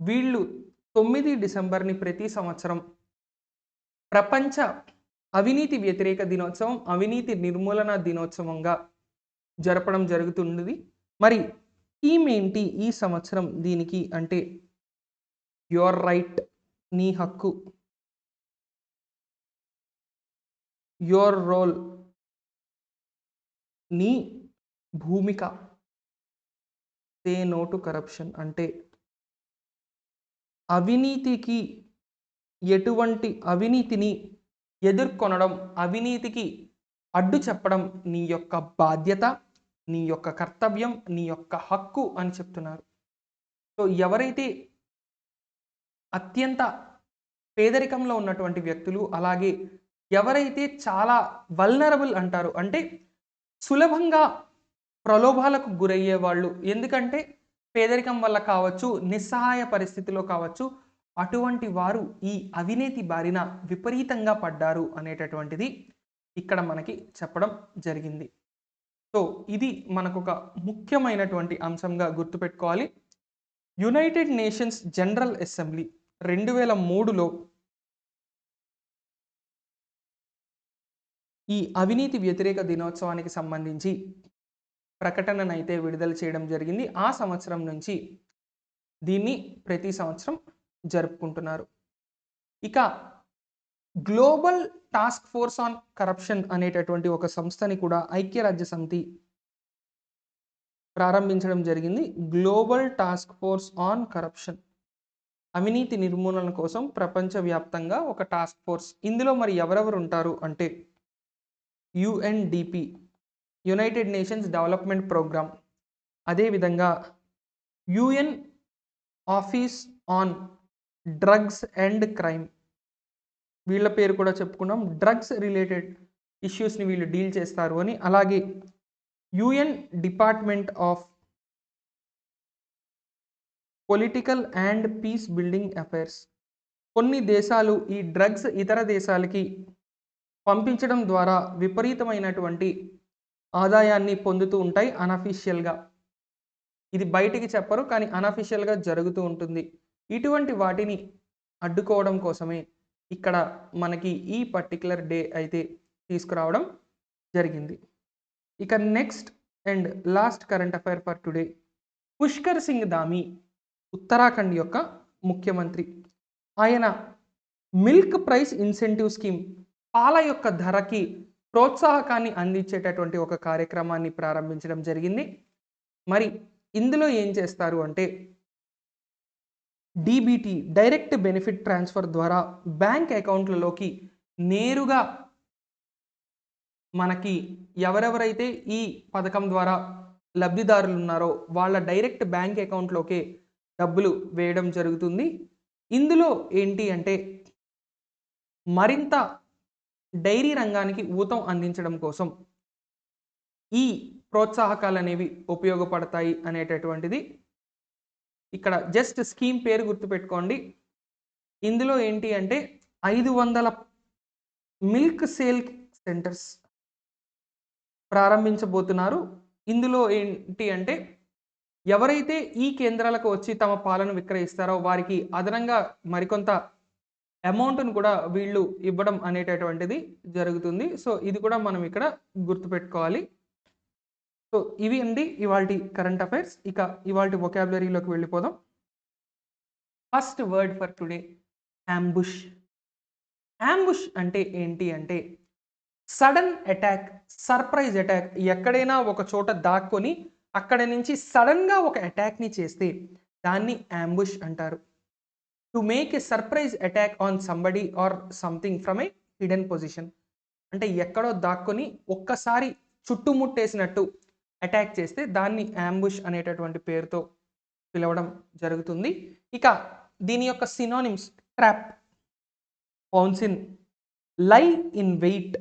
వీళ్ళు 9 డిసెంబర్ని ప్రతి సంవత్సరం ప్రపంచ అవినీతి వ్యతిరేక దినోత్సవం, అవినీతి నిర్మూలన దినోత్సవంగా జరపడం జరుగుతున్నది. మరి థీమ్ ఏంటి ఈ సంవత్సరం దీనికి అంటే యువర్ రైట్, నీ హక్కు, యువర్ రోల్, నీ భూమిక, సే నో టు కరప్షన్ అంటే అవినీతికి ఎటువంటి అవినీతిని ఎదుర్కొనడం, అవినీతికి అడ్డు చెప్పడం నీ యొక్క బాధ్యత, నీ యొక్క కర్తవ్యం, నీ యొక్క హక్కు అని చెప్తున్నారు. సో ఎవరైతే అత్యంత పేదరికంలో ఉన్నటువంటి వ్యక్తులు, అలాగే ఎవరైతే చాలా వల్నరబుల్ అంటారు అంటే సులభంగా ప్రలోభాలకు గురయ్యే వాళ్ళు, ఎందుకంటే పేదరికం వల్ల కావచ్చు, నిస్సహాయ పరిస్థితిలో కావచ్చు, అటువంటి వారు ఈ అవినీతి బారిన విపరీతంగా పడ్డారు అనేటటువంటిది ఇక్కడ మనకి చెప్పడం జరిగింది. సో ఇది మనకు ఒక ముఖ్యమైనటువంటి అంశంగా గుర్తుపెట్టుకోవాలి. యునైటెడ్ నేషన్స్ జనరల్ అసెంబ్లీ 2003లో ఈ అవినీతి వ్యతిరేక దినోత్సవానికి సంబంధించి ప్రకటననైతే విడుదల చేయడం జరిగింది. ఆ సంవత్సరం నుంచి దీన్ని ప్రతి సంవత్సరం జరుపుకుంటున్నారు. ఇక global task force on corruption అనేటటువంటి ఒక సంస్థని కూడా ఐక్యరాజ్య సమితి ప్రారంభించడం జరిగింది. Global task force on corruption, అవినీతి నిర్మూలన కోసం ప్రపంచవ్యాప్తంగా ఒక టాస్క్ ఫోర్స్. ఇందులో మరి ఎవరెవరు ఉంటారు అంటే UNDP, united nations development programme, అదేవిధంగా UN office on drugs and crime, వీళ్ళ పేరు కూడా చెప్పుకున్నాం, డ్రగ్స్ రిలేటెడ్ ఇష్యూస్ని వీళ్ళు డీల్ చేస్తారు అని. అలాగే UN department of political and peace building affairs. కొన్ని దేశాలు ఈ డ్రగ్స్ ఇతర దేశాలకి పంపించడం ద్వారా విపరీతమైనటువంటి ఆదాయాన్ని పొందుతూ ఉంటాయి అనఫీషియల్గా. ఇది బయటికి చెప్పరు కానీ అనఫీషియల్గా జరుగుతూ ఉంటుంది. ఇటువంటి వాటిని అడ్డుకోవడం కోసమే ఇక్కడ మనకి ఈ పర్టికులర్ డే అయితే తీసుకురావడం జరిగింది. ఇక next and last current affair for today, Pushkar Singh Dhami Uttarakhand యొక్క ముఖ్యమంత్రి. ఆయన మిల్క్ ప్రైస్ ఇన్సెంటివ్ స్కీమ్, పాల యొక్క ధరకి ప్రోత్సాహకాన్ని అందించేటటువంటి ఒక కార్యక్రమాన్ని ప్రారంభించడం జరిగింది. మరి ఇందులో ఏం చేస్తారు అంటే డీబీటీ, డైరెక్ట్ బెనిఫిట్ ట్రాన్స్ఫర్ ద్వారా బ్యాంక్ అకౌంట్లలోకి నేరుగా మనకి ఎవరెవరైతే ఈ పథకం ద్వారా లబ్ధిదారులు ఉన్నారో వాళ్ళ డైరెక్ట్ బ్యాంక్ అకౌంట్లోకే డబ్బులు వేయడం జరుగుతుంది. ఇందులో ఏంటి అంటే మరింత డైరీ రంగానికి ఊతం అందించడం కోసం ఈ ప్రోత్సాహకాలు అనేవి ఉపయోగపడతాయి అనేటటువంటిది ఇక్కడ జస్ట్ స్కీమ్ పేరు గుర్తుపెట్టుకోండి. ఇందులో ఏంటి అంటే 500 మిల్క్ సేల్ సెంటర్స్ ప్రారంభించబోతున్నారు. ఇందులో ఏంటి అంటే ఎవరైతే ఈ కేంద్రాలకు వచ్చి తమ పాలను విక్రయిస్తారో వారికి అదనంగా మరికొంత అమౌంట్ను కూడా వీళ్ళు ఇవ్వడం అనేటటువంటిది జరుగుతుంది. సో ఇది కూడా మనం ఇక్కడ గుర్తుపెట్టుకోవాలి. సో ఇవి అండి ఇవాల్టి కరెంట్ అఫైర్స్. ఇక ఇవాల్టి వొకాబులరీలోకి వెళ్ళిపోదాం. First word for today, ambush. Ambush అంటే ఏంటి అంటే సడన్ అటాక్, సర్ప్రైజ్ అటాక్. ఎక్కడైనా ఒక చోట దాక్కొని అక్కడ నుంచి సడన్గా ఒక అటాక్ని చేస్తే దాన్ని అంబుష్ అంటారు. To make a surprise attack on somebody or something from A hidden position అంటే ఎక్కడో దాక్కొని ఒక్కసారి చుట్టుముట్టేసినట్టు అటాక్ చేస్తే దాన్ని అంబుష్ అనేటటువంటి పేరుతో పిలవడం జరుగుతుంది. ఇక దీని యొక్క సినోనిమ్స్, ట్రాప్, పౌన్సిన్, లై ఇన్ వెయిట్,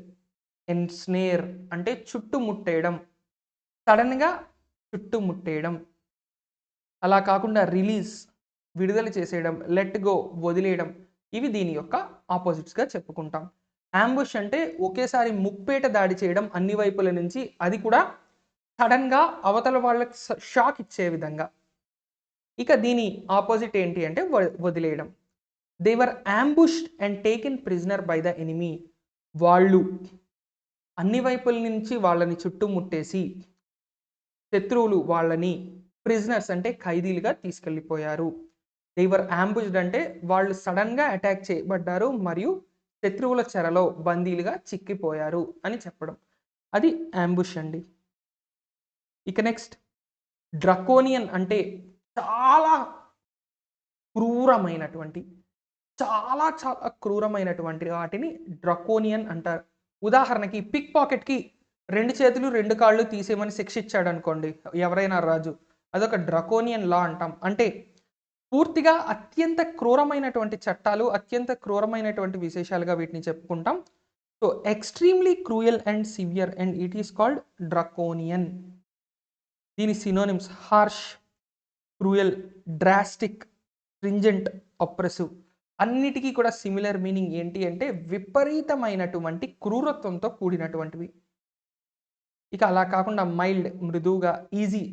ఎన్స్నేర్ అంటే చుట్టుముట్టేయడం, సడన్గా చుట్టుముట్టేయడం. అలా కాకుండా రిలీజ్ విడుదల చేసేయడం, లెట్ గో వదిలేయడం. ఇవి దీని యొక్క ఆపోజిట్స్గా చెప్పుకుంటాం. అంబుష్ అంటే ఒకేసారి ముప్పేట దాడి చేయడం అన్ని వైపుల నుంచి, అది కూడా సడన్గా అవతల వాళ్ళకి షాక్ ఇచ్చే విధంగా. ఇక దీని ఆపోజిట్ ఏంటి అంటే వదిలేయడం. They were ambushed and taken prisoner by the enemy. వాళ్ళు అన్ని వైపుల నుంచి వాళ్ళని చుట్టుముట్టేసి శత్రువులు వాళ్ళని ప్రిజనర్స్ అంటే ఖైదీలుగా తీసుకెళ్ళిపోయారు. దే వర్ అంబుష్డ్ అంటే వాళ్ళు సడన్గా అటాక్ చేయబడ్డారు మరియు శత్రువుల చెరలో బందీలుగా చిక్కిపోయారు అని చెప్పడం. అది అంబుష్ అండి. ఇక నెక్స్ట్ డ్రకోనియన్ అంటే చాలా క్రూరమైనటువంటి, చాలా చాలా క్రూరమైనటువంటి వాటిని డ్రకోనియన్ అంటారు. ఉదాహరణకి పిక్ పాకెట్కి 2 చేతులు 2 కాళ్ళు తీసేయమని శిక్ష ఇచ్చాడు అనుకోండి ఎవరైనా రాజు, అదొక డ్రకోనియన్ లా అంటాం. అంటే పూర్తిగా అత్యంత క్రూరమైనటువంటి చట్టాలు, అత్యంత క్రూరమైనటువంటి విశేషాలుగా వీటిని చెప్పుకుంటాం. So extremely cruel and severe and it is called draconian. దీని synonyms harsh, cruel, drastic, stringent, oppressive. అన్నిటికీ కూడా సిమిలర్ మీనింగ్ ఏంటి అంటే విపరీతమైనటువంటి క్రూరత్వంతో కూడినటువంటివి. ఇక అలా కాకుండా మైల్డ్ మృదువుగా, ఈజీ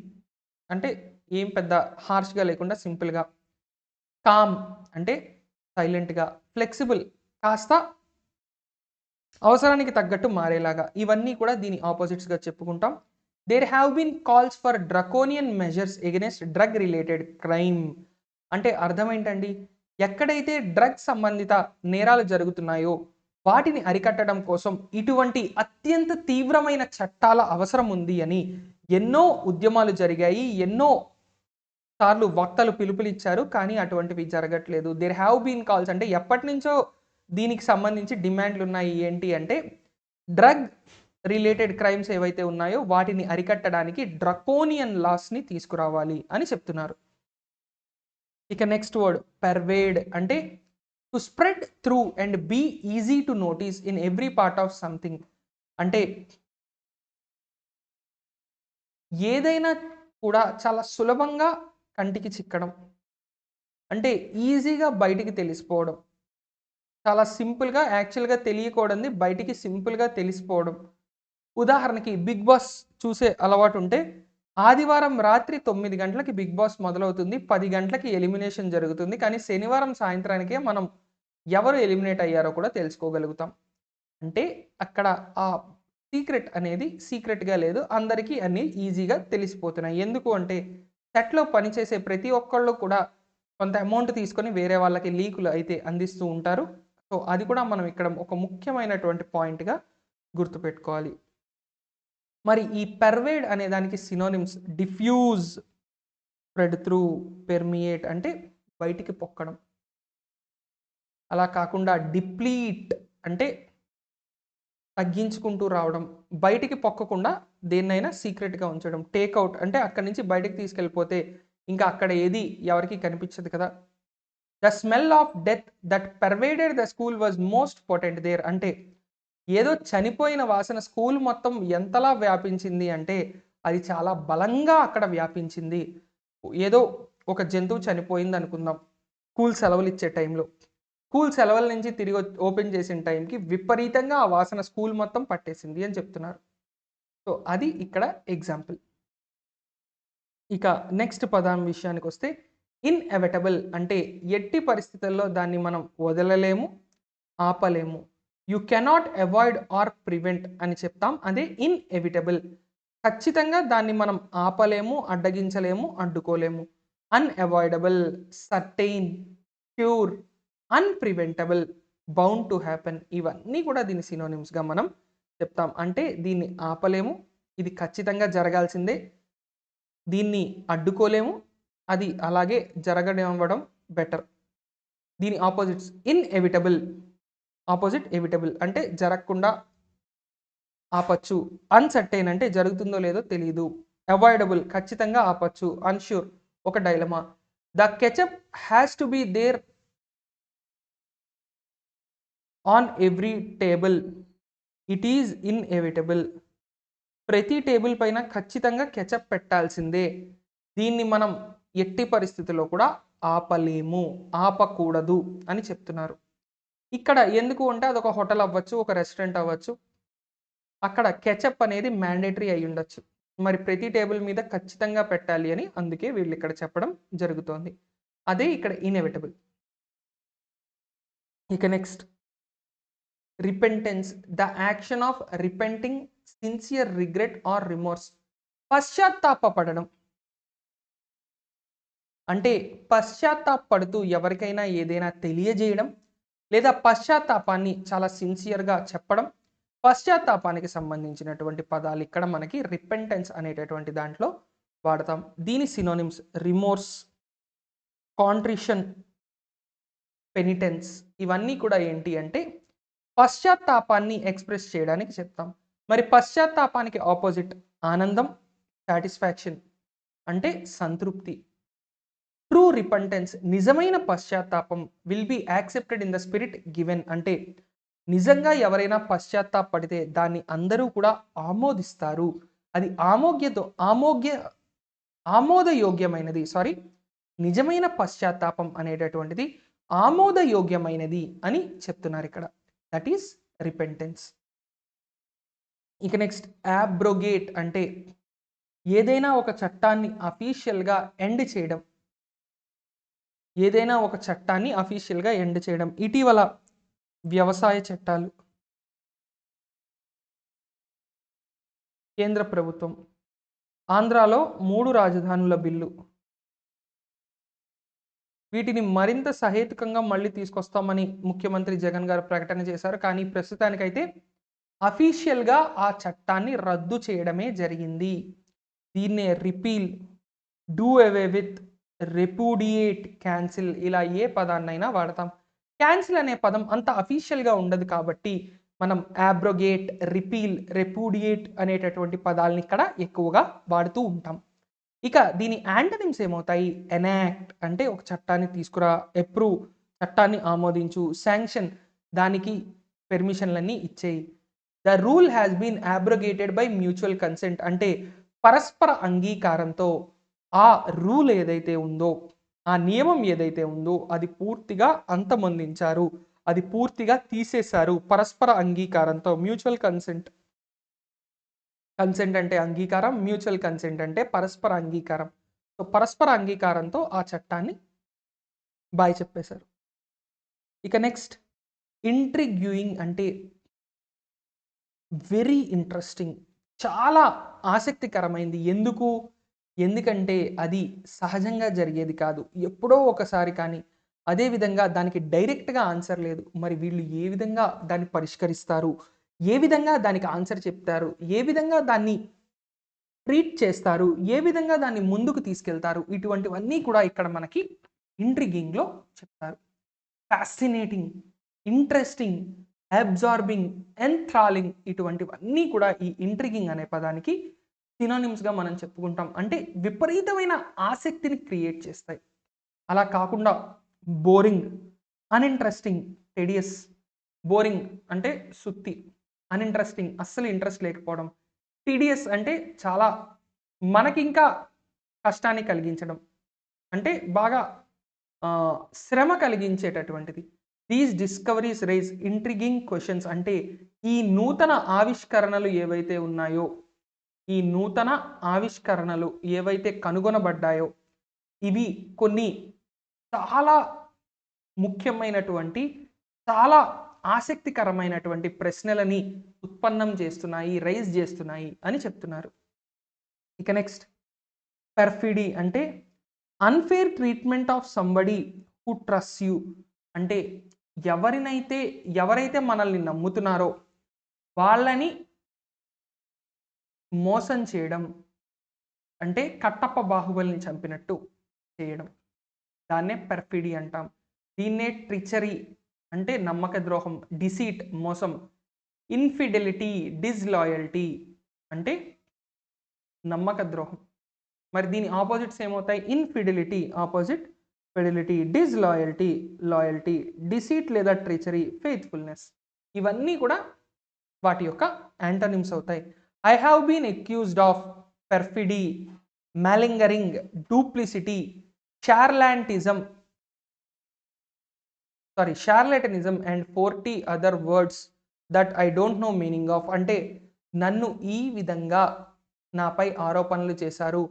అంటే ఏం పెద్ద హార్ష్గా లేకుండా సింపుల్గా, కామ్ అంటే సైలెంట్గా, ఫ్లెక్సిబుల్ కాస్త అవసరానికి తగ్గట్టు మారేలాగా. ఇవన్నీ కూడా దీని ఆపోజిట్స్గా చెప్పుకుంటాం. There have been calls for draconian measures against drug related crime. అంటే అర్థం ఏంటండి, ఎక్కడైతే డ్రగ్ సంబంధిత నేరాలు జరుగుతున్నాయో వాటిని అరికట్టడం కోసం ఇటువంటి అత్యంత తీవ్రమైన చట్టాల అవసరం ఉంది అని ఎన్నో ఉద్యమాలు జరిగాయి, ఎన్నో సార్లు వక్తలు పిలుపునిచ్చారు, కానీ అటువంటివి జరగట్లేదు. దేర్ హ్యావ్ బీన్ కాల్స్ అంటే ఎప్పటి నుంచో దీనికి సంబంధించి డిమాండ్లు ఉన్నాయి. ఏంటి అంటే డ్రగ్ రిలేటెడ్ క్రైమ్స్ ఏవైతే ఉన్నాయో వాటిని అరికట్టడానికి డ్రకోనియన్ లాస్ని తీసుకురావాలి అని చెప్తున్నారు. ఇక నెక్స్ట్ వర్డ్ పర్వేడ్ అంటే to spread through and be easy to notice in every part of something. అంటే ఏదైనా కూడా చాలా సులభంగా కంటికి చిక్కడం, అంటే ఈజీగా బయటికి తెలిసిపోవడం, చాలా సింపుల్గా యాక్చువల్గా తెలియకూడదు బయటికి సింపుల్గా తెలిసిపోవడం. ఉదాహరణకి బిగ్ బాస్ చూసే అలవాటు ఉంటే ఆదివారం రాత్రి 9 గంటలకి బిగ్ బాస్ మొదలవుతుంది, 10 గంటలకి ఎలిమినేషన్ జరుగుతుంది, కానీ శనివారం సాయంత్రానికే మనం ఎవరు ఎలిమినేట్ అయ్యారో కూడా తెలుసుకోగలుగుతాం. అంటే అక్కడ ఆ సీక్రెట్ అనేది సీక్రెట్గా లేదు, అందరికీ అన్నీ ఈజీగా తెలిసిపోతున్నాయి. ఎందుకు అంటే సెట్లో పనిచేసే ప్రతి ఒక్కళ్ళు కూడా కొంత అమౌంట్ తీసుకొని వేరే వాళ్ళకి లీకులు అయితే అందిస్తూ ఉంటారు. సో అది కూడా మనం ఇక్కడ ఒక ముఖ్యమైనటువంటి పాయింట్గా గుర్తుపెట్టుకోవాలి. మరి ఈ పర్వేడ్ అనే దానికి సినోనిమ్స్ డిఫ్యూజ్, స్ప్రెడ్ త్రూ, పెర్మియేట్ అంటే బయటికి పొక్కడం. అలా కాకుండా డిప్లీట్ అంటే తగ్గించుకుంటూ రావడం, బయటికి పొక్కకుండా దేన్నైనా సీక్రెట్గా ఉంచడం. టేక్అవుట్ అంటే అక్కడి నుంచి బయటికి తీసుకెళ్ళిపోతే ఇంకా అక్కడ ఏది ఎవరికి కనిపించదు కదా. The smell of death that pervaded the school was most potent there. అంటే ఏదో చనిపోయిన వాసన స్కూల్ మొత్తం ఎంతలా వ్యాపించింది అంటే అది చాలా బలంగా అక్కడ వ్యాపించింది. ఏదో ఒక జంతువు చనిపోయింది అనుకుందాం స్కూల్ సెలవులు ఇచ్చే టైంలో, స్కూల్ సెలవుల నుంచి తిరిగి ఓపెన్ చేసిన టైంకి విపరీతంగా ఆ వాసన స్కూల్ మొత్తం పట్టేసింది అని చెప్తున్నారు. సో అది ఇక్కడ ఎగ్జాంపుల్. ఇక నెక్స్ట్ పదం విషయానికి వస్తే ఇన్ఎవిటబుల్ అంటే ఎట్టి పరిస్థితుల్లో దాన్ని మనం వదలలేము, ఆపలేము. You cannot avoid or prevent అని చెప్తాం. అదే ఇన్ఎవిటబుల్. ఖచ్చితంగా దాన్ని మనం ఆపలేము, అడ్డగించలేము, అడ్డుకోలేము. Unavoidable, certain, sure, unpreventable, bound to happen. ఇవన్నీ కూడా దీని సినోనిమ్స్గా మనం చెప్తాం. అంటే దీన్ని ఆపలేము, ఇది ఖచ్చితంగా జరగాల్సిందే, దీన్ని అడ్డుకోలేము, అది అలాగే జరగనివ్వడం బెటర్. దీని ఆపోజిట్స్ ఇన్ఎవిటబుల్, ఆపోజిట్ ఎవిటబుల్ అంటే జరగకుండా ఆపచ్చు. అన్సర్టైన్ అంటే జరుగుతుందో లేదో తెలియదు. అవాయిడబుల్ ఖచ్చితంగా ఆపచ్చు. అన్ష్యూర్ ఒక dilemma. The ketchup has to be there on every table, it is inevitable. ప్రతి టేబుల్ పైన ఖచ్చితంగా కెచప్ పెట్టాల్సిందే. దీన్ని మనం ఎట్టి పరిస్థితుల్లో కూడా ఆపలేము, ఆపకూడదు అని చెప్తున్నారు. ఇక్కడ ఎందుకు అంటే అదొక హోటల్ అవ్వచ్చు, ఒక రెస్టారెంట్ అవ్వచ్చు. అక్కడ కెచప్ అనేది మ్యాండేటరీ అయ్యుండొచ్చు. మరి ప్రతి టేబుల్ మీద ఖచ్చితంగా పెట్టాలి అని అందుకే వీళ్ళు ఇక్కడ చెప్పడం జరుగుతోంది. అదే ఇక్కడ ఇన్ఎవిటబుల్. ఇక next repentance, the action of repenting, sincere regret or remorse. పశ్చాత్తాపపడడం అంటే పశ్చాత్తాపడుతూ ఎవరికైనా ఏదైనా తెలియజేయడం, లేదా పశ్చాత్తాపాన్ని చాలా సిన్సియర్గా చెప్పడం. పశ్చాత్తాపానికి సంబంధించినటువంటి పదాలు ఇక్కడ మనకి రిపెంటెన్స్ అనేటటువంటి దాంట్లో వాడతాం. దీని సినోనిమ్స్ రిమోర్స్, కాంట్రిషన్, పెనిటెన్స్. ఇవన్నీ కూడా ఏంటి అంటే పశ్చాత్తాపాన్ని ఎక్స్ప్రెస్ చేయడానికి చెప్తాం. మరి పశ్చాత్తాపానికి ఆపోజిట్ ఆనందం, సాటిస్ఫాక్షన్ అంటే సంతృప్తి. ట్రూ రిపెంటెన్స్, నిజమైన పశ్చాత్తాపం will be accepted in the spirit given. అంటే నిజంగా ఎవరైనా పశ్చాత్తాపడితే దాన్ని అందరూ కూడా ఆమోదిస్తారు. అది ఆమోదయోగ్యమైనది. నిజమైన పశ్చాత్తాపం అనేటటువంటిది ఆమోదయోగ్యమైనది అని చెప్తున్నారు ఇక్కడ. That is repentance. ఇక నెక్స్ట్ అబ్రోగేట్ అంటే ఏదైనా ఒక చట్టాన్ని అఫీషియల్గా ఎండ్ చేయడం. ఏదైనా ఒక చట్టాన్ని అఫీషియల్గా ఎండ్ చేయడం. ఇటీవల వ్యవసాయ చట్టాలు, కేంద్ర ప్రభుత్వం, ఆంధ్రాలో 3 రాజధానుల బిల్లు, వీటిని మరింత సహేతుకంగా మళ్ళీ తీసుకొస్తామని ముఖ్యమంత్రి జగన్ గారు ప్రకటన చేశారు. కానీ ప్రస్తుతానికైతే అఫీషియల్గా ఆ చట్టాన్ని రద్దు చేయడమే జరిగింది. దీన్నే repeal, do away with, repudiate, cancel, ఇలా ఏ పదాన్నైనా వాడతాం. క్యాన్సిల్ అనే పదం అంత అఫీషియల్గా ఉండదు కాబట్టి మనం అబ్రోగేట్, రిపీల్, రెప్యూడియేట్ అనేటటువంటి పదాలని ఇక్కడ ఎక్కువగా వాడుతూ ఉంటాం. ఇక దీని యాంటనిమ్స్ ఏమవుతాయి? ఎనాక్ట్ అంటే ఒక చట్టాన్ని తీసుకురా, అప్రూవ్ చట్టాన్ని ఆమోదించు, శాంక్షన్ దానికి పెర్మిషన్లన్నీ ఇచ్చేయి. The rule has been abrogated by mutual consent అంటే పరస్పర అంగీకారంతో ఆ రూల్ ఏదైతే ఉందో, ఆ నియమం ఏదైతే ఉందో అది పూర్తిగా అంతమొందించారు, అది పూర్తిగా తీసేశారు పరస్పర అంగీకారంతో. మ్యూచువల్ కన్సెంట్, కన్సెంట్ అంటే అంగీకారం, మ్యూచువల్ కన్సెంట్ అంటే పరస్పర అంగీకారం. సో పరస్పర అంగీకారంతో ఆ చట్టాన్ని బాయ్ చెప్పేశారు. ఇక నెక్స్ట్ ఇంట్రిగ్యూయింగ్ అంటే వెరీ ఇంట్రెస్టింగ్, చాలా ఆసక్తికరమైంది. ఎందుకంటే అది సహజంగా జరిగేది కాదు, ఎప్పుడో ఒకసారి. కానీ అదేవిధంగా దానికి డైరెక్ట్గా ఆన్సర్ లేదు. మరి వీళ్ళు ఏ విధంగా దాన్ని పరిష్కరిస్తారు, ఏ విధంగా దానికి ఆన్సర్ చెప్తారు, ఏ విధంగా దాన్ని ట్రీట్ చేస్తారు, ఏ విధంగా దాన్ని ముందుకు తీసుకెళ్తారు, ఇటువంటివన్నీ కూడా ఇక్కడ మనకి ఇంట్రిగింగ్లో చెప్తారు. ఫ్యాసినేటింగ్, ఇంట్రెస్టింగ్, అబ్జార్బింగ్, ఎంథ్రాలింగ్, ఇటువంటివన్నీ కూడా ఈ ఇంట్రిగింగ్ అనే పదానికి సినోనిమ్స్గా మనం చెప్పుకుంటాం. అంటే విపరీతమైన ఆసక్తిని క్రియేట్ చేస్తాయి. అలా కాకుండా బోరింగ్, అన్ఇంట్రెస్టింగ్, టెడియస్. బోరింగ్ అంటే సుత్తి, అన్ఇంట్రెస్టింగ్ అస్సలు ఇంట్రెస్ట్ లేకపోవడం, టీడియస్ అంటే చాలా మనకింకా కష్టాన్ని కలిగించడం, అంటే బాగా శ్రమ కలిగించేటటువంటిది. These discoveries raise intriguing questions అంటే ఈ నూతన ఆవిష్కరణలు ఏవైతే ఉన్నాయో, ఈ నూతన ఆవిష్కరణలు ఏవైతే కనుగొనబడ్డాయో ఇవి కొన్ని చాలా ముఖ్యమైనటువంటి, చాలా ఆసక్తికరమైనటువంటి ప్రశ్నలని ఉత్పన్నం చేస్తున్నాయి, రైజ్ చేస్తున్నాయి అని చెప్తున్నారు. ఇక నెక్స్ట్ పెర్ఫిడీ అంటే unfair treatment of somebody who trust you. అంటే ఎవరైతే మనల్ని నమ్ముతున్నారో వాళ్ళని మోసం చేయడం, అంటే కట్టప్ప బాహుబలిని చంపినట్టు చేయడం, దాన్నే పెర్ఫిడీ అంటాం. దీన్నే ట్రిచరీ అంటే నమ్మక ద్రోహం, డిసీట్ మోసం, ఇన్ఫిడెలిటీ, డిస్లాయల్టీ అంటే నమ్మక ద్రోహం. మరి దీని ఆపోజిట్స్ ఏమవుతాయి? Infidelity opposite fidelity, disloyalty loyalty, deceit లేదా ట్రిచరీ ఫెయిత్ఫుల్నెస్. ఇవన్నీ కూడా వాటి యొక్క యాంటనిమ్స్ అవుతాయి. I have been accused of perfidy, malingering, duplicity, charlatanism and 40 other words that I don't know meaning of. అంటే నన్ను ఈ విధంగా నాపై ఆరోపణలు చేశారు,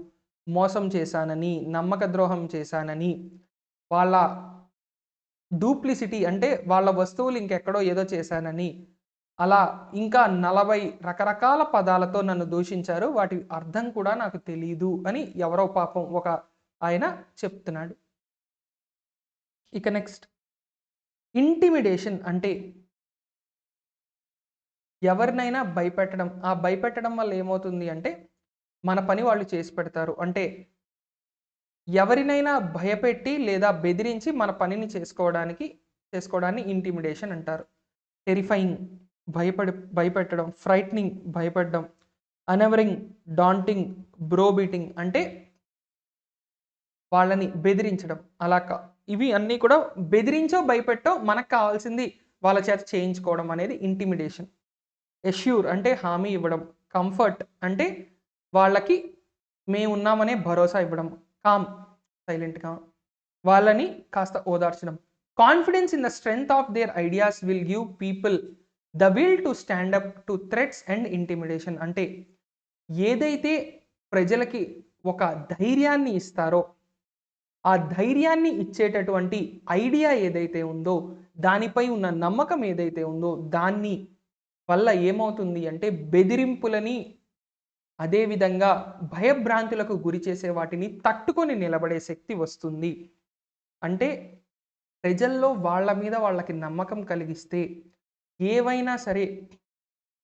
మోసం చేశానని, నమ్మక ద్రోహం చేశానని, వాళ్ళ డూప్లిసిటీ అంటే వాళ్ళ వస్తువులు ఇంకెక్కడో ఏదో చేశానని, అలా ఇంకా 40 రకరకాల పదాలతో నన్ను దూషించారు, వాటి అర్థం కూడా నాకు తెలీదు అని ఎవరో పాపం ఒక ఆయన చెప్తున్నాడు. ఇక నెక్స్ట్, ఇంటిమిడేషన్ అంటే ఎవరినైనా భయపెట్టడం. ఆ భయపెట్టడం వల్ల ఏమవుతుంది అంటే మన పని వాళ్ళు చేసి పెడతారు. అంటే ఎవరినైనా భయపెట్టి లేదా బెదిరించి మన పనిని చేసుకోవడాన్ని ఇంటిమిడేషన్ అంటారు. టెరిఫైయింగ్ భయపెట్టడం, ఫ్రైట్నింగ్ భయపెట్టడం, అనెవరింగ్, డాంటింగ్, బ్రోబీటింగ్ అంటే వాళ్ళని బెదిరించడం. అలా ఇవి అన్నీ కూడా బెదిరించో భయపెట్టో మనకు కావాల్సింది వాళ్ళ చేత చేయించుకోవడం అనేది ఇంటిమిడేషన్. ఎష్యూర్ అంటే హామీ ఇవ్వడం. కంఫర్ట్ అంటే వాళ్ళకి మేము ఉన్నామనే భరోసా ఇవ్వడం. కామ్ సైలెంట్గా వాళ్ళని కాస్త ఓదార్చడం. Confidence in the strength of their ideas will give people the will to stand up to threats and intimidation. అంటే ఏదైతే ప్రజలకి ఒక ధైర్యాన్ని ఇస్తారో, ఆ ధైర్యాన్ని ఇచ్చేటటువంటి ఐడియా ఏదైతే ఉందో, దానిపై ఉన్న నమ్మకం ఏదైతే ఉందో, దాన్ని వల్ల ఏమవుతుంది అంటే బెదిరింపులని, అదేవిధంగా భయభ్రాంతులకు గురి చేసే వాటిని తట్టుకొని నిలబడే శక్తి వస్తుంది. అంటే ప్రజల్లో వాళ్ళ మీద వాళ్ళకి నమ్మకం కలిగిస్తే ఏవైనా సరే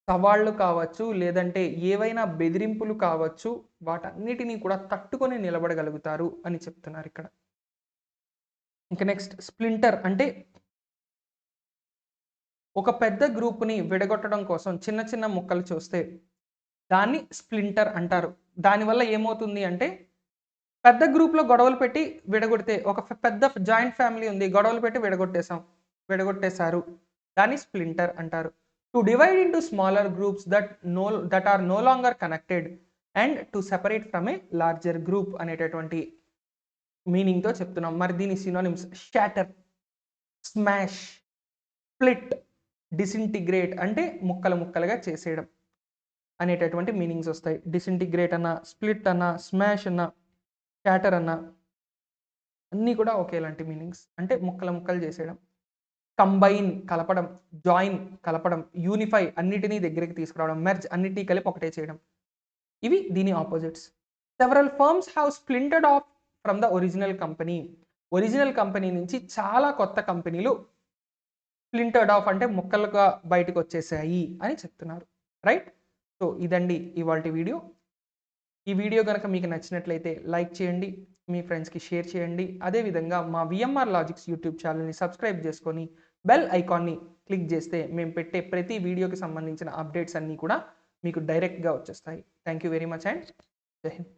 సవాళ్ళు కావచ్చు, లేదంటే ఏవైనా బెదిరింపులు కావచ్చు, వాటన్నిటినీ కూడా తట్టుకొని నిలబడగలుగుతారు అని చెప్తున్నారు ఇక్కడ. ఇంకా నెక్స్ట్, స్ప్లింటర్ అంటే ఒక పెద్ద గ్రూప్ని విడగొట్టడం కోసం చిన్న చిన్న ముక్కలు చూస్తే దాన్ని స్ప్లింటర్ అంటారు. దానివల్ల ఏమవుతుంది అంటే పెద్ద గ్రూప్లో గొడవలు పెట్టి విడగొడితే, ఒక పెద్ద జాయింట్ ఫ్యామిలీ ఉంది, గొడవలు పెట్టి విడగొట్టేశారు, దాన్ని స్ప్లింటర్ అంటారు. To divide into smaller groups that are no longer connected and to separate from a larger group అనేటటువంటి మీనింగ్తో చెప్తున్నాం. మరి దీని synonyms shatter, smash, split, disintegrate అంటే ముక్కలు ముక్కలుగా చేసేయడం అనేటటువంటి మీనింగ్స్ వస్తాయి. డిసింటిగ్రేట్ అన్న, స్ప్లిట్ అన్న, స్మాష్ అన్న, షాటర్ అన్న అన్నీ కూడా ఒకేలాంటి మీనింగ్స్, అంటే ముక్కలు ముక్కలు చేసేయడం. కంబైన్ కలపడం, జాయిన్ కలపడం, యూనిఫై అన్నిటినీ దగ్గరికి తీసుకురావడం, మెర్జ్ అన్నిటినీ కలిపి ఒకటే చేయడం. ఇవి దీని opposites. Several firms have splintered off from the original company. Original company నుంచి చాలా కొత్త కంపెనీలు స్ప్లింటర్డ్ ఆఫ్ అంటే ముక్కలుగా బయటకు వచ్చేసాయి అని చెప్తున్నారు. రైట్? సో ఇదండి ఇవాల్టి వీడియో. ఈ వీడియో కనుక మీకు నచ్చినట్లయితే లైక్ చేయండి, మీ ఫ్రెండ్స్కి షేర్ చేయండి. అదేవిధంగా మా విఎంఆర్ లాజిక్స్ యూట్యూబ్ ఛానల్ని సబ్స్క్రైబ్ చేసుకొని బెల్ ఐకాన్ని క్లిక్ చేస్తే మేము పెట్టే ప్రతి వీడియోకి సంబంధించిన అప్డేట్స్ అన్నీ కూడా మీకు డైరెక్ట్గా వచ్చేస్తాయి. Thank you very much and జై హింద్.